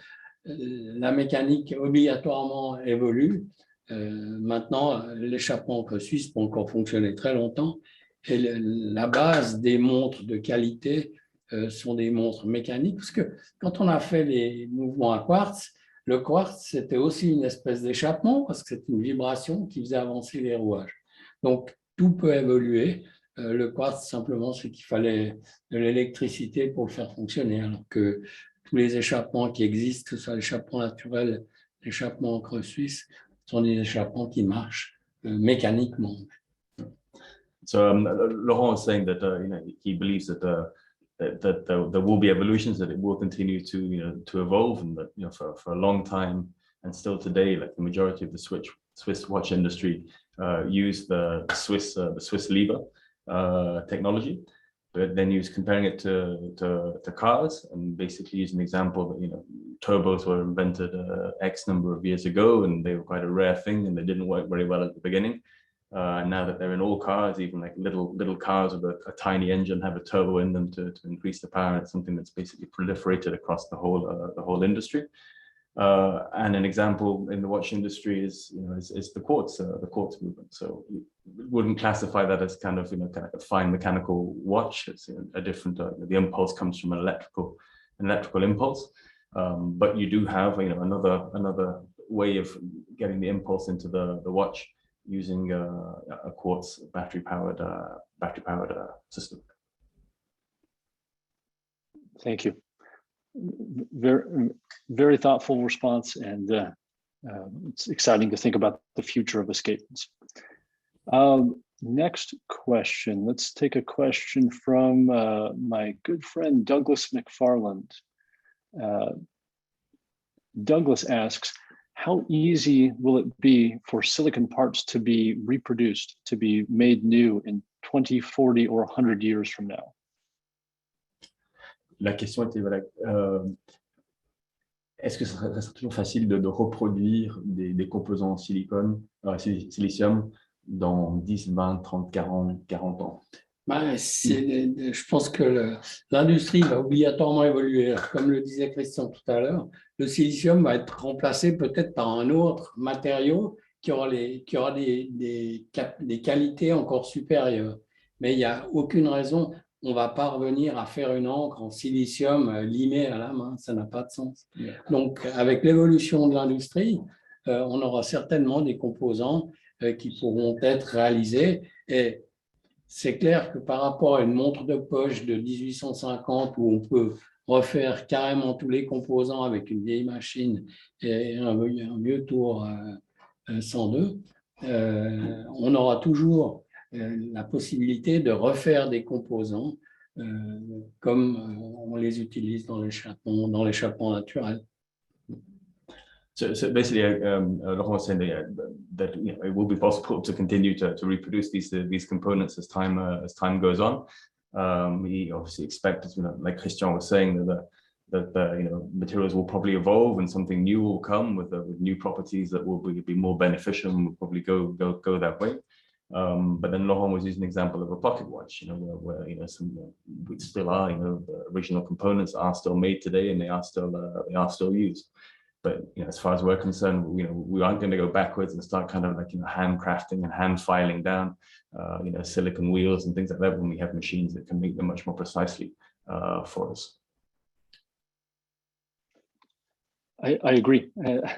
La mécanique obligatoirement évolue. Maintenant, l'échappement Montres suisse peut encore fonctionner très longtemps, et la base des montres de qualité sont des montres mécaniques, parce que quand on a fait les mouvements à quartz, le quartz, c'était aussi une espèce d'échappement, parce que c'est une vibration qui faisait avancer les rouages. Donc, tout peut évoluer. Le quartz, simplement, c'est qu'il fallait de l'électricité pour le faire fonctionner, alors que tous les échappements qui existent, que ce soit l'échappement naturel, l'échappement Montres suisse, sont des échappements qui marchent mécaniquement. So Laurent was saying that he believes that there will be evolutions, that it will continue to evolve, and that for a long time and still today, like the majority of the Swiss watch industry use the Swiss lever technology. But then he was comparing it to cars, and basically using an example that turbos were invented X number of years ago, and they were quite a rare thing, and they didn't work very well at the beginning. Now that they're in all cars, even like little cars with a tiny engine have a turbo in them to increase the power. It's something that's basically proliferated across the whole industry. And an example in the watch industry is the quartz movement. So you wouldn't classify that as kind of a fine mechanical watch. It's a different. The impulse comes from an electrical impulse, but you do have another way of getting the impulse into the watch, using a quartz battery-powered system. Thank you. Very, very thoughtful response, and it's exciting to think about the future of escapements. Next question. Let's take a question from my good friend Douglas McFarland. Douglas asks, how easy will it be for silicon parts to be reproduced, to be made new in 20, 40, or 100 years from now? La question était, voilà, est-ce que ça serait toujours facile de reproduire des composants en silicium dans 10, 20, 30, 40 ans? Je pense que l'industrie va obligatoirement évoluer. Alors, comme le disait Christian tout à l'heure, le silicium va être remplacé peut-être par un autre matériau qui aura des qualités encore supérieures. Mais il n'y a aucune raison, on ne va pas revenir à faire une encre en silicium limée à la main, ça n'a pas de sens. Donc, avec l'évolution de l'industrie, on aura certainement des composants qui pourront être réalisés. Et c'est clair que par rapport à une montre de poche de 1850 où on peut refaire carrément tous les composants avec une vieille machine et un vieux tour 102, on aura toujours la possibilité de refaire des composants comme on les utilise dans l'échappement naturel. So basically, Laurent was saying that it will be possible to continue to reproduce these components as time goes on. We obviously expect, like Christian was saying, that materials will probably evolve and something new will come with new properties that will be more beneficial and will probably go that way. But then Laurent was using an example of a pocket watch, where we still are, the original components are still made today and they are still used. But as far as we're concerned, we aren't going to go backwards and start kind of like handcrafting and hand filing down, silicon wheels and things like that when we have machines that can make them much more precisely for us. I agree.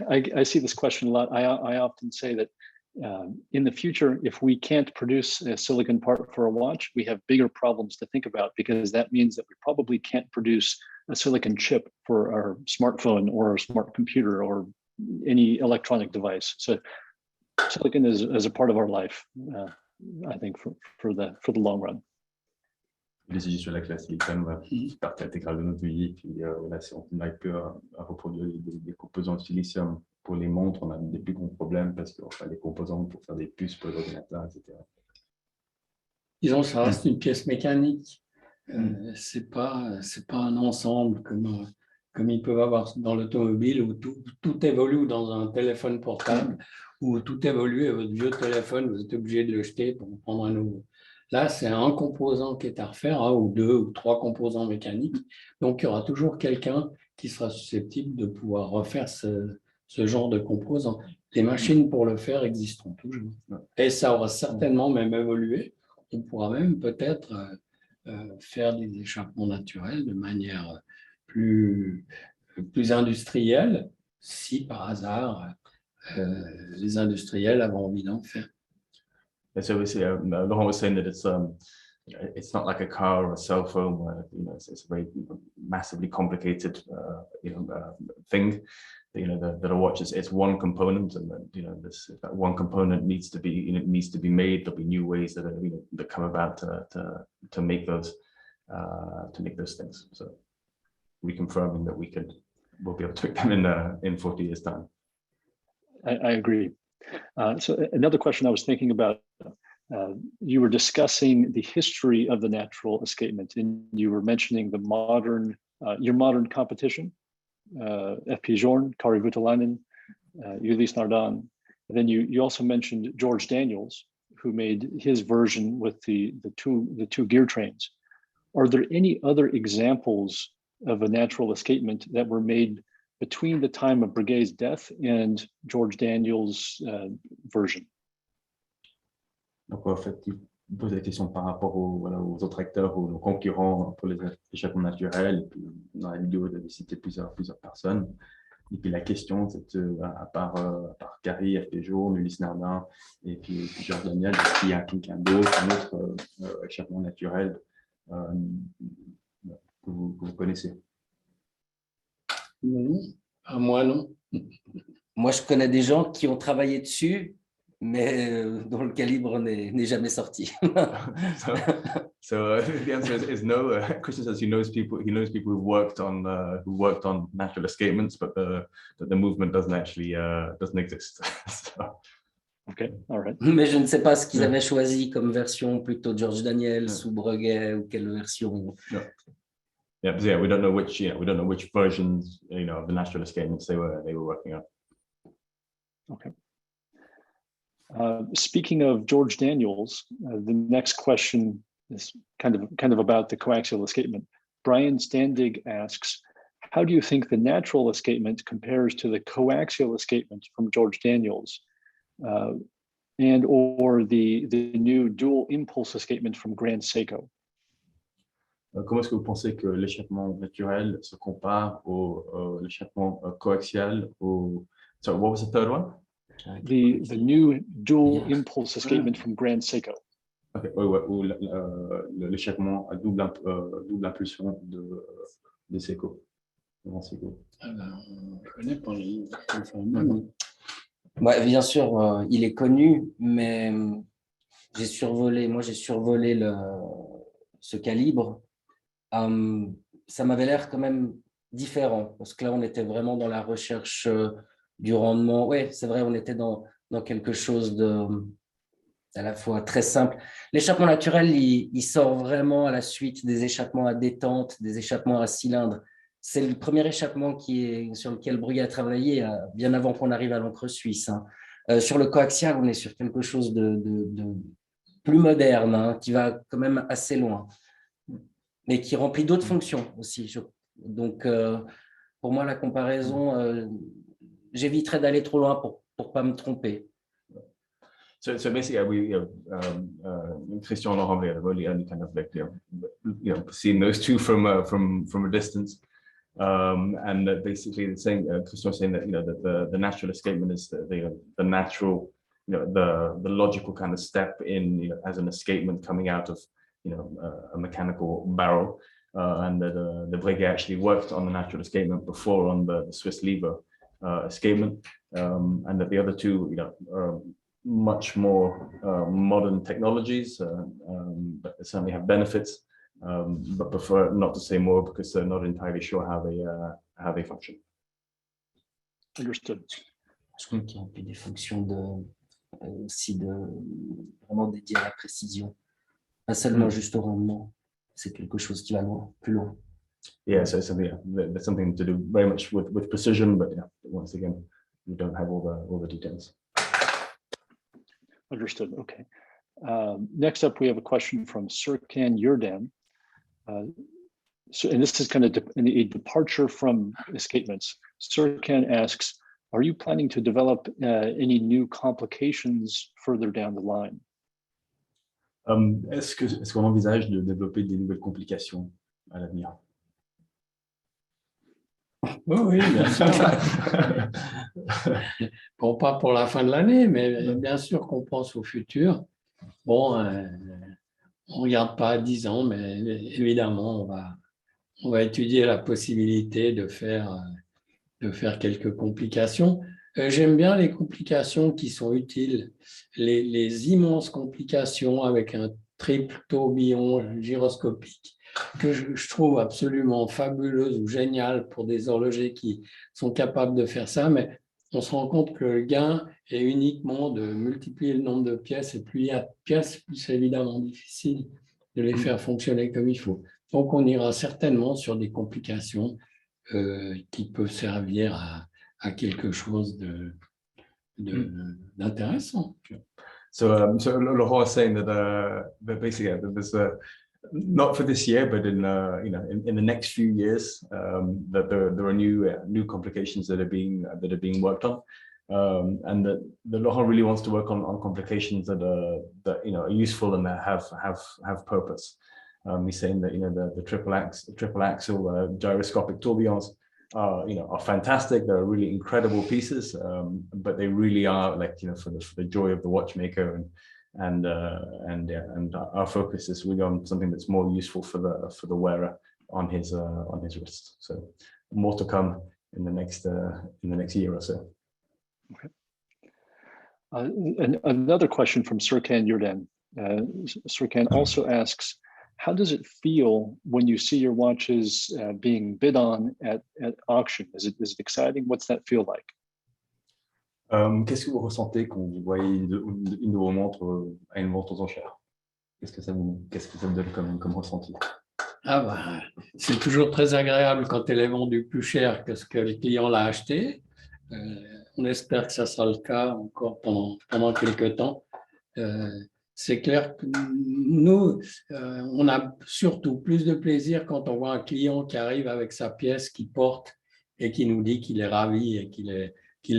I see this question a lot. I often say that in the future, if we can't produce a silicon part for a watch, we have bigger problems to think about, because that means that we probably can't produce a silicon chip for our smartphone or our smart computer or any electronic device. So silicon is a part of our life, I think, for the long run. Il est juste sur la silicone, qui partie intégrale de notre vie. Puis voilà, si on n'arrive plus à reproduire des composants de silicium pour les montres, on a des plus gros problèmes parce qu'on fait des composants pour faire des puces pour l'ordinateur, etc. Disons, ça reste une pièce mécanique. C'est pas un ensemble comme ils peuvent avoir dans l'automobile où tout évolue, ou dans un téléphone portable où tout évolue et votre vieux téléphone, vous êtes obligé de le jeter pour en prendre un nouveau. Là, c'est un composant qui est à refaire, ou deux ou trois composants mécaniques. Donc, il y aura toujours quelqu'un qui sera susceptible de pouvoir refaire ce genre de composants. Les machines pour le faire existeront toujours. Et ça aura certainement même évolué. On pourra même peut-être faire des échappements naturels de manière plus industrielle, si par hasard les industriels avaient envie d'en faire. And so obviously, Laurent was saying that it's not like a car or a cell phone where it's a very massively complicated thing. That a watch it's one component, and then that one component needs to be made. There'll be new ways that come about to make those things. So reconfirming that we'll be able to make them in 40 years' time. I agree. So another question I was thinking about, you were discussing the history of the natural escapement, and you were mentioning your modern competition, F.P. Jorn, Kari Voutilainen, Ulysse Nardin. And then you also mentioned George Daniels, who made his version with the two gear trains. Are there any other examples of a natural escapement that were made between the time of Breguet's death and George Daniels' version? Donc, en fait, il pose la question par rapport aux autres acteurs ou aux concurrents pour les échappements naturels. Et puis, dans la vidéo, il avait cité plusieurs personnes. Et puis, la question, c'est à part Carrie, F.P. Jour, Ulysse Nardin et puis Georges Daniel, est-ce qu'il y a quelqu'un d'autre, un autre échappement naturel que vous connaissez? Non, à moi non. Moi, je connais des gens qui ont travaillé dessus, mais dont le calibre n'est jamais sorti. So the answer is no. Christian says he knows people who've worked on natural escapements, but the movement doesn't exist. So. Okay, all right. Mais je ne sais pas ce qu'ils avaient choisi comme version, plutôt George Daniels ou Breguet, ou quelle version. No. Yeah, we don't know which versions of the natural escapements they were working on. Okay. Speaking of George Daniels, the next question is kind of about the coaxial escapement. Brian Standig asks, how do you think the natural escapement compares to the coaxial escapement from George Daniels? and or the new dual impulse escapement from Grand Seiko? Comment est-ce que vous pensez que l'échappement naturel se compare au l'échappement coaxial So what was the third one? The new dual impulse escapement from Grand Seiko. Okay, ou l'échappement à double impulsion de Seiko. Grand Seiko. Je connais pas les... Ouais, bien sûr, il est connu, mais j'ai survolé ce calibre. Ça m'avait l'air quand même différent, parce que là, on était vraiment dans la recherche du rendement. Oui, c'est vrai, on était dans quelque chose à la fois très simple. L'échappement naturel, il sort vraiment à la suite des échappements à détente, des échappements à cylindre. C'est le premier échappement sur lequel Brugge a travaillé, bien avant qu'on arrive à l'encre suisse. Sur le coaxial, on est sur quelque chose de plus moderne, qui va quand même assez loin, mais qui remplit d'autres fonctions aussi. Donc, pour moi, la comparaison, j'éviterais d'aller trop loin pour ne pas me tromper. So basically, Christian and Laurent have only kind of like seen those two from a distance, and basically the saying Christian saying that that the natural escapement is the natural the logical kind of step in as an escapement coming out of a mechanical barrel, and that the Breguet actually worked on the natural escapement before on the Swiss lever escapement, and that the other two are much more modern technologies, but they certainly have benefits, but prefer not to say more because they're not entirely sure how they function. Understood. Je crois qu'il y a un peu des fonctions aussi vraiment dédiées à la précision, pas seulement juste au rendement. C'est quelque chose qui va loin, plus loin. Yeah, so there's something to do very much with precision, but once again, we don't have all the details. Understood. Okay. Next up, we have a question from Serkan Yurdan. And this is kind of a departure from escapements. Serkan asks, are you planning to develop any new complications further down the line? Est-ce qu'on envisage de développer des nouvelles complications à l'avenir? Oui, bien sûr. Bon, pas pour la fin de l'année, mais bien sûr qu'on pense au futur. Bon, on ne regarde pas à 10 ans, mais évidemment, on va étudier la possibilité de faire quelques complications. J'aime bien les complications qui sont utiles, les immenses complications avec un triple tourbillon gyroscopique que je trouve absolument fabuleuse ou géniale pour des horlogers qui sont capables de faire ça, mais on se rend compte que le gain est uniquement de multiplier le nombre de pièces, et plus il y a de pièces, plus c'est évidemment difficile de les faire fonctionner comme il faut. Donc, on ira certainement sur des complications qui peuvent servir à quelque chose d'intéressant. So Laurent is saying that basically there's not for this year, but in the next few years, that there are new complications that are being worked on, and that Laurent really wants to work on complications that are useful and that have purpose. He's saying that the triple axle gyroscopic tourbillons are fantastic. They're really incredible pieces, but they really are like for the joy of the watchmaker, and our focus is really on something that's more useful for the wearer on his wrist. So more to come in the next year or so. Okay. And another question from Serkan Yurdan. Serkan also asks, how does it feel when you see your watches being bid on at auction? Is it exciting? What's that feel like? Qu'est-ce que vous ressentez quand vous voyez une de vos montres à une vente aux enchères? Qu'est-ce que ça vous donne comme ressenti? Ah bah, c'est toujours très agréable quand elle est vendue plus cher que ce que le client l'a acheté. On espère que ça sera le cas encore pendant quelques temps. C'est clair que nous, on a surtout plus de plaisir quand on voit un client qui arrive avec sa pièce qu'il porte et qui nous dit qu'il est ravi et qu'il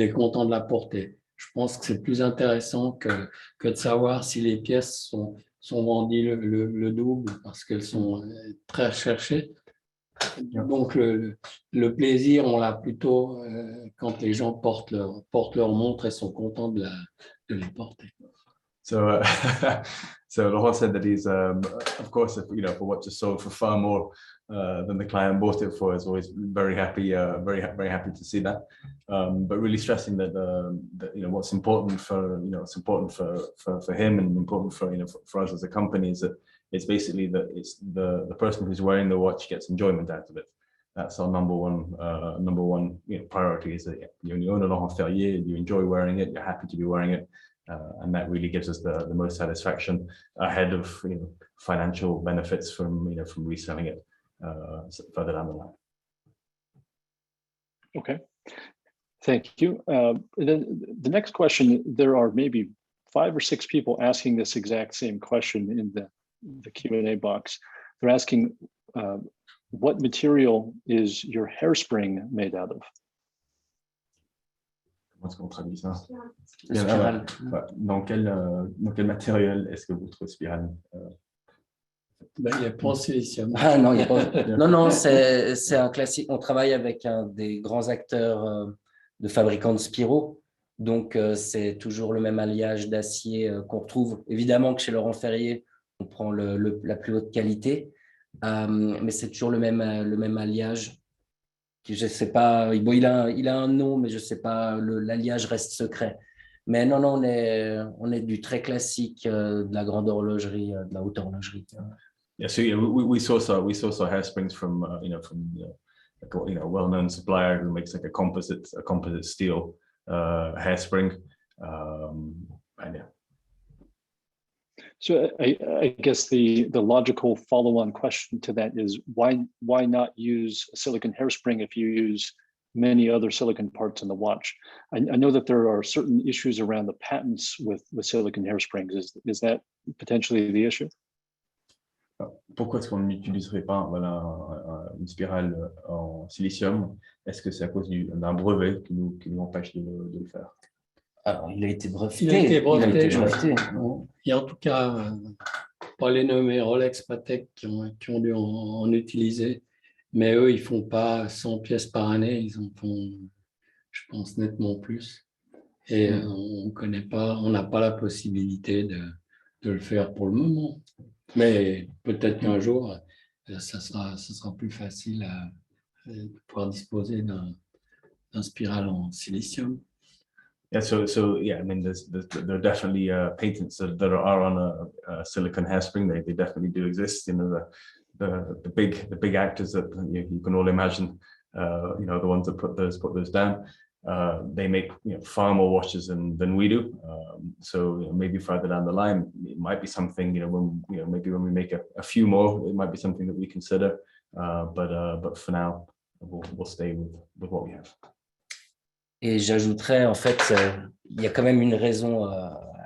est content de la porter. Je pense que c'est plus intéressant que de savoir si les pièces sont vendues le double parce qu'elles sont très recherchées. Donc, le plaisir, on l'a plutôt quand les gens portent leur montre et sont contents de les porter. So, so Laurent said that he's, of course, if, you know, for what is sold for far more than the client bought it for, is always very happy, very happy to see that. But really stressing that, that you know, what's important for, you know, it's important for him and important for, you know, for us as a company is that it's basically that it's the person who's wearing the watch gets enjoyment out of it. That's our number one you know, priority is that you own a Laurent Ferrier, you enjoy wearing it, you're happy to be wearing it. And that really gives us the most satisfaction ahead of, you know, financial benefits from, you know, from reselling it further down the line. Okay, thank you. Then the next question, there are maybe 5 or 6 people asking this exact same question in the Q&A box. They're asking, what material is your hairspring made out of? Comment est-ce qu'on traduit ça? Spirale. Dans quel matériel est-ce que vous trouvez spirale? Ben, il n'y a pas de silicium. Ah non, il n'y a pas. Non, c'est un classique. On travaille avec un des grands acteurs de fabricants de spiraux. Donc, c'est toujours le même alliage d'acier qu'on retrouve. Évidemment que chez Laurent Ferrier, on prend la plus haute qualité, mais c'est toujours le même alliage. Je ne sais pas, bon, il a un nom, mais je ne sais pas, l'alliage reste secret. Mais non, on est du très classique, de la grande horlogerie, de la haute horlogerie. Yeah, so yeah, we source our hairsprings from a well-known supplier who makes like a composite steel hairspring, and yeah. So I guess the logical follow-on question to that is why not use a silicon hairspring if you use many other silicon parts in the watch? I know that there are certain issues around the patents with silicon hairsprings. Is that potentially the issue? Pourquoi est-ce qu'on n'utiliserait pas une spirale en silicium? Est-ce que c'est à cause d'un brevet qui nous empêche de le faire? Alors, il a été breveté. Il a été breveté. Il y a en tout cas pas les nommés Rolex, Patek qui ont dû en utiliser, mais eux, ils font pas 100 pièces par année, ils en font, je pense, nettement plus. Et on n'a pas la possibilité de le faire pour le moment. Mais peut-être qu'un jour, ça sera plus facile de pouvoir disposer d'un spiral en silicium. Yeah, so yeah, I mean, there are definitely patents that are on a silicon hairspring. They definitely do exist. You know, the big actors that you can all imagine. You know, the ones that put those down. They make, you know, far more watches than we do. So, you know, maybe further down the line, it might be something. You know, maybe when we make a few more, it might be something that we consider. But for now, we'll stay with what we have. Et j'ajouterais, en fait, il y a quand même une raison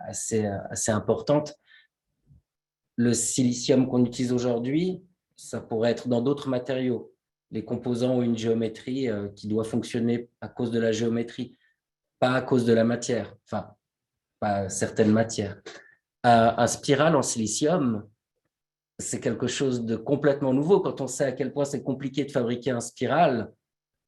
assez importante. Le silicium qu'on utilise aujourd'hui, ça pourrait être dans d'autres matériaux. Les composants ont une géométrie qui doit fonctionner à cause de la géométrie, pas à cause de la matière, enfin, pas certaines matières. Un spiral en silicium, c'est quelque chose de complètement nouveau. Quand on sait à quel point c'est compliqué de fabriquer un spiral,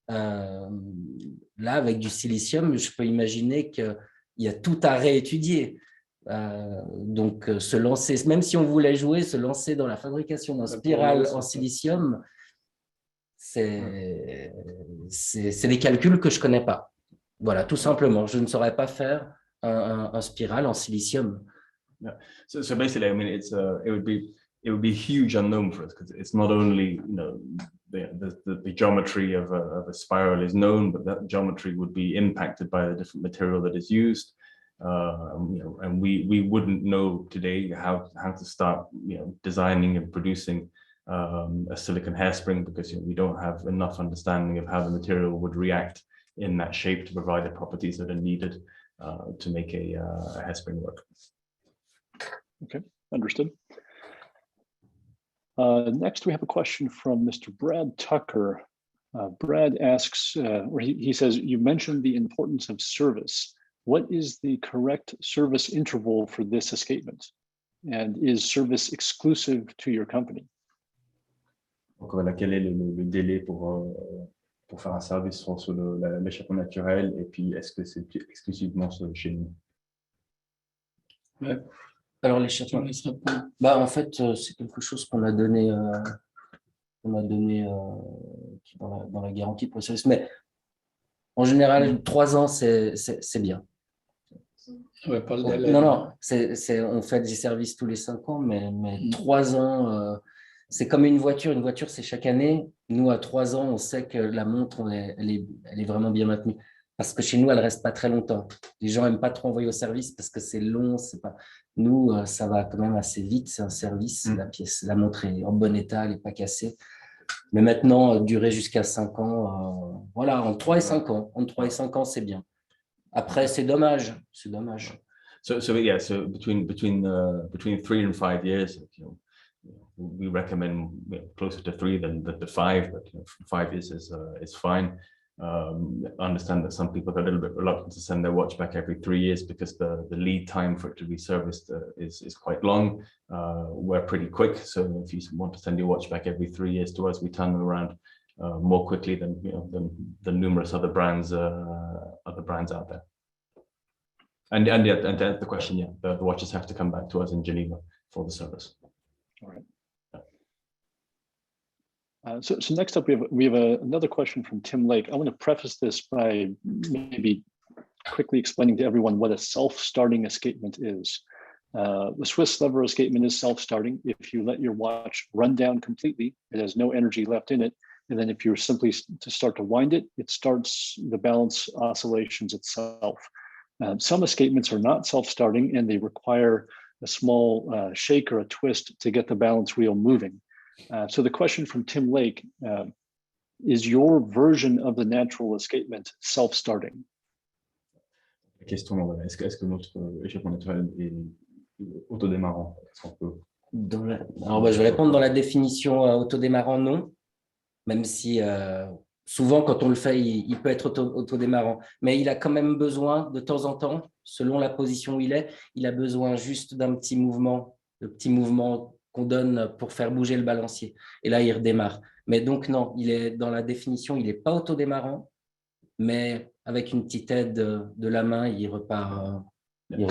là, avec du silicium, je peux imaginer qu'il y a tout à réétudier. Donc, se lancer, même si on voulait jouer, se lancer dans la fabrication d'un spiral en silicium, c'est des calculs que je ne connais pas. Voilà, tout simplement. Je ne saurais pas faire un spiral en silicium. Yeah. So basically, I mean, it would be a huge unknown for us because it's not only, you know, the geometry of a spiral is known, but that geometry would be impacted by the different material that is used. You know, and we wouldn't know today how to start, you know, designing and producing a silicon hairspring because, you know, we don't have enough understanding of how the material would react in that shape to provide the properties that are needed to make a hairspring work. Okay, understood. Next, we have a question from Mr. Brad Tucker. Brad asks, or he says, you mentioned the importance of service. what is the correct service interval for this escapement? And is service exclusive to your company? Donc voilà, quel est le délai pour faire un service sur l'échappement naturel, et puis est-ce que c'est exclusivement chez nous? Ouais. Alors l'échappement, bah en fait c'est quelque chose qu'on a donné dans la garantie pour le service, mais en général 3 ans c'est bien. Ouais, pas le délai. Non, on fait des services tous les 5 ans, mais 3 ans, c'est comme une voiture. Une voiture, c'est chaque année. Nous, à 3 ans, on sait que la montre, elle est vraiment bien maintenue. Parce que chez nous, elle ne reste pas très longtemps. Les gens n'aiment pas trop envoyer au service parce que c'est long. Nous, ça va quand même assez vite. C'est un service. La montre est en bon état, elle n'est pas cassée. Mais maintenant, durer jusqu'à 5 ans, voilà, entre 3 et 5 ans. Entre 3 et 5 ans, c'est bien. Après, c'est dommage. C'est dommage. So between 3 and 5 years, we recommend closer to 3 than 5, but 5 years is fine. I understand that some people are a little bit reluctant to send their watch back every 3 years because the lead time for it to be serviced is quite long. We're pretty quick, so if you want to send your watch back every 3 years to us, we turn them around more quickly than numerous other brands out there. And to answer the question, yeah, the watches have to come back to us in Geneva for the service. All right. So next up, we have another question from Tim Lake. I want to preface this by maybe quickly explaining to everyone what a self-starting escapement is. The Swiss lever escapement is self-starting. If you let your watch run down completely, it has no energy left in it. And then if you're simply to start to wind it, it starts the balance oscillations itself. Some escapements are not self-starting and they require a small shake or a twist to get the balance wheel moving. So the question from Tim Lake, is your version of the natural escapement self-starting? La question, est-ce que notre échappement naturel est autodémarrant? Alors, je vais répondre dans la définition autodémarrant, non. Même si souvent, quand on le fait, il peut être autodémarrant. Mais il a quand même besoin, de temps en temps, selon la position où il a besoin juste d'un petit mouvement, le petit mouvement qu'on donne pour faire bouger le balancier. Et là, il redémarre. Mais donc, non, dans la définition, il n'est pas autodémarrant, mais avec une petite aide de la main, il repart. Yeah,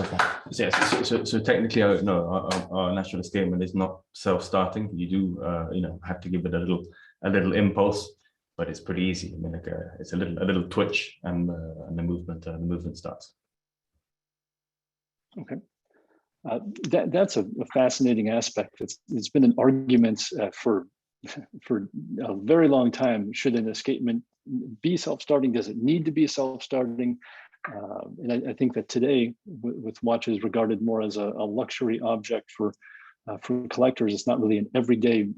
so technically, no, our natural escapement is not self-starting. You do, have to give it a little impulse, but it's pretty easy. I mean, it's a little twitch, and the movement starts. Okay. That's a fascinating aspect. It's been an argument for a very long time. Should an escapement be self-starting? Does it need to be self-starting? And I think that today, with watches regarded more as a luxury object for collectors, it's not really an everyday.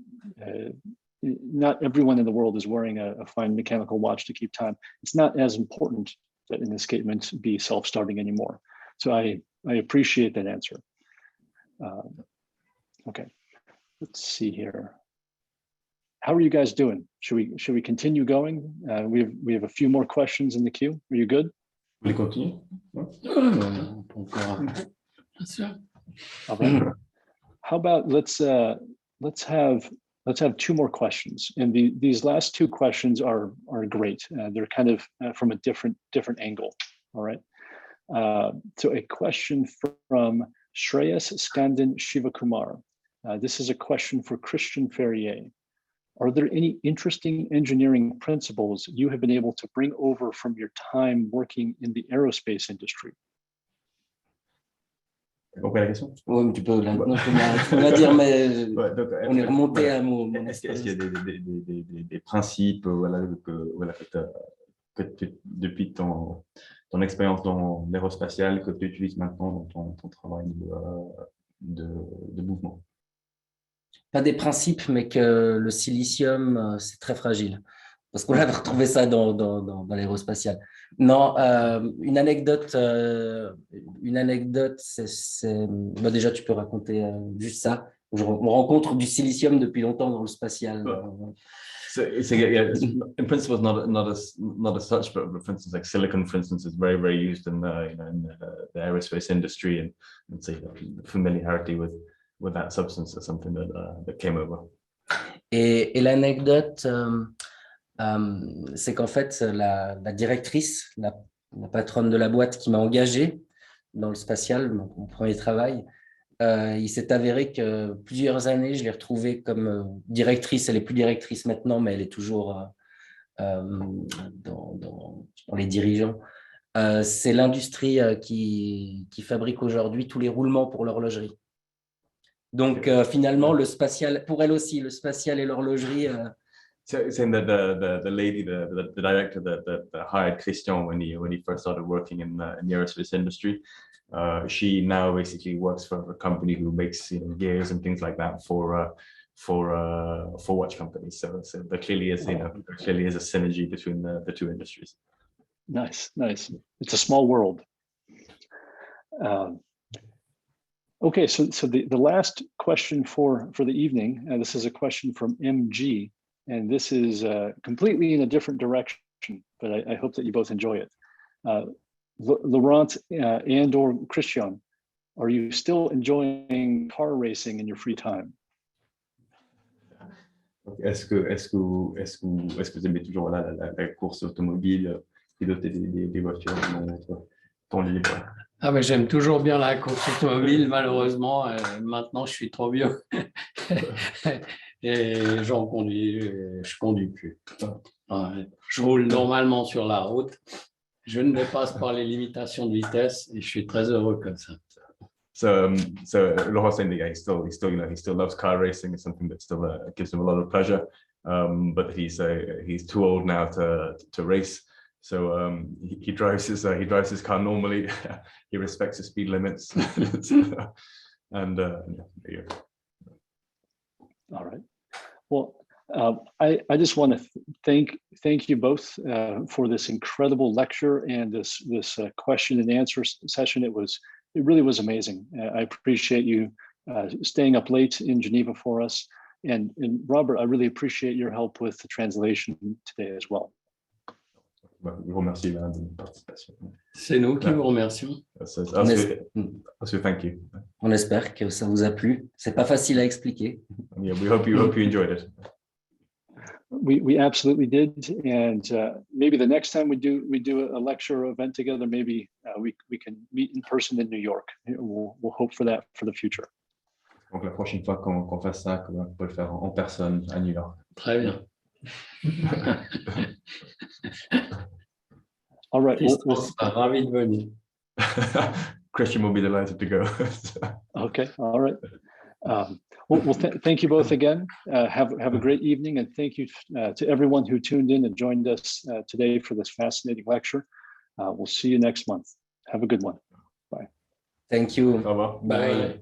Not everyone in the world is wearing a fine mechanical watch to keep time. It's not as important that an escapement be self-starting anymore. So I appreciate that answer. Okay, let's see here. How are you guys doing? Should we continue going? We have a few more questions in the queue. Are you good? Vous voulez continuer? All right. How about let's have 2 more questions, and these last 2 questions are great. They're kind of from a different angle. All right. So a question from Shreyas Skandin Shivakumar. This is a question for Christian Ferrier. Are there any interesting engineering principles you have been able to bring over from your time working in the aerospace industry? T'as compris la question? Oui, tu peux la dire, mais Ouais, donc, on est remonté à mon Est-ce qu'il y a des principes que depuis ton expérience dans l'aérospatiale que tu utilises maintenant dans ton travail de mouvement? Pas des principes, mais que le silicium, c'est très fragile. Parce qu'on avait retrouvé ça dans l'aérospatiale. Non, une anecdote, bah déjà, tu peux raconter juste ça. On rencontre du silicium depuis longtemps dans le spatial. in principle, it's not as such, but for instance, like silicon, for instance, is very, very used in the aerospace industry, and so familiarity with that substance is something that came over. Et l'anecdote, c'est qu'en fait, la directrice, la patronne de la boîte qui m'a engagé dans le spatial, mon premier travail, il s'est avéré que plusieurs années, je l'ai retrouvée comme directrice. Elle n'est plus directrice maintenant, mais elle est toujours dans les dirigeants. C'est l'industrie qui fabrique aujourd'hui tous les roulements pour l'horlogerie. Donc finalement, le spatial, pour elle aussi, le spatial et l'horlogerie. Saying that the lady, the director that hired Christian when he first started working in the aerospace industry, she now basically works for a company who makes gears and things like that for watch companies. So there clearly is there clearly is a synergy between the two industries. Nice. It's a small world. Okay, so the last question for the evening, this is a question from MG, and this is completely in a different direction, but I hope that you both enjoy it. Laurent and or Christian, are you still enjoying car racing in your free time? Est-ce que vous aimez toujours la course automobile, piloter des voitures dans votre temps libre? Ah mais j'aime toujours bien la course automobile, malheureusement, maintenant je suis trop vieux et je conduis plus. Je roule normalement sur la route, je ne dépasse pas les limitations de vitesse et je suis très heureux comme ça. So Laurent saying that he still loves car racing. It's something that still gives him a lot of pleasure, but he's too old now to race. So he drives his car normally. He respects the speed limits, and yeah. All right. Well, I just want to thank you both for this incredible lecture and this question and answer session. It really was amazing. I appreciate you staying up late in Geneva for us, and Robert, I really appreciate your help with the translation today as well. C'est nous qui vous remercions. Thank you. On espère que ça vous a plu. C'est pas facile à expliquer. Yeah, we hope you enjoyed it. We absolutely did, and maybe the next time we do a lecture event together, maybe we can meet in person in New York. We'll hope for that for the future. Donc la prochaine fois qu'on fasse ça, on peut le faire en personne à New York. Très bien. All right. Ravi de venir. Christian will be delighted to go. Okay. All right. Thank you both again. Have a great evening, and thank you to everyone who tuned in and joined us today for this fascinating lecture. We'll see you next month. Have a good one. Bye. Thank you. Au revoir. Bye.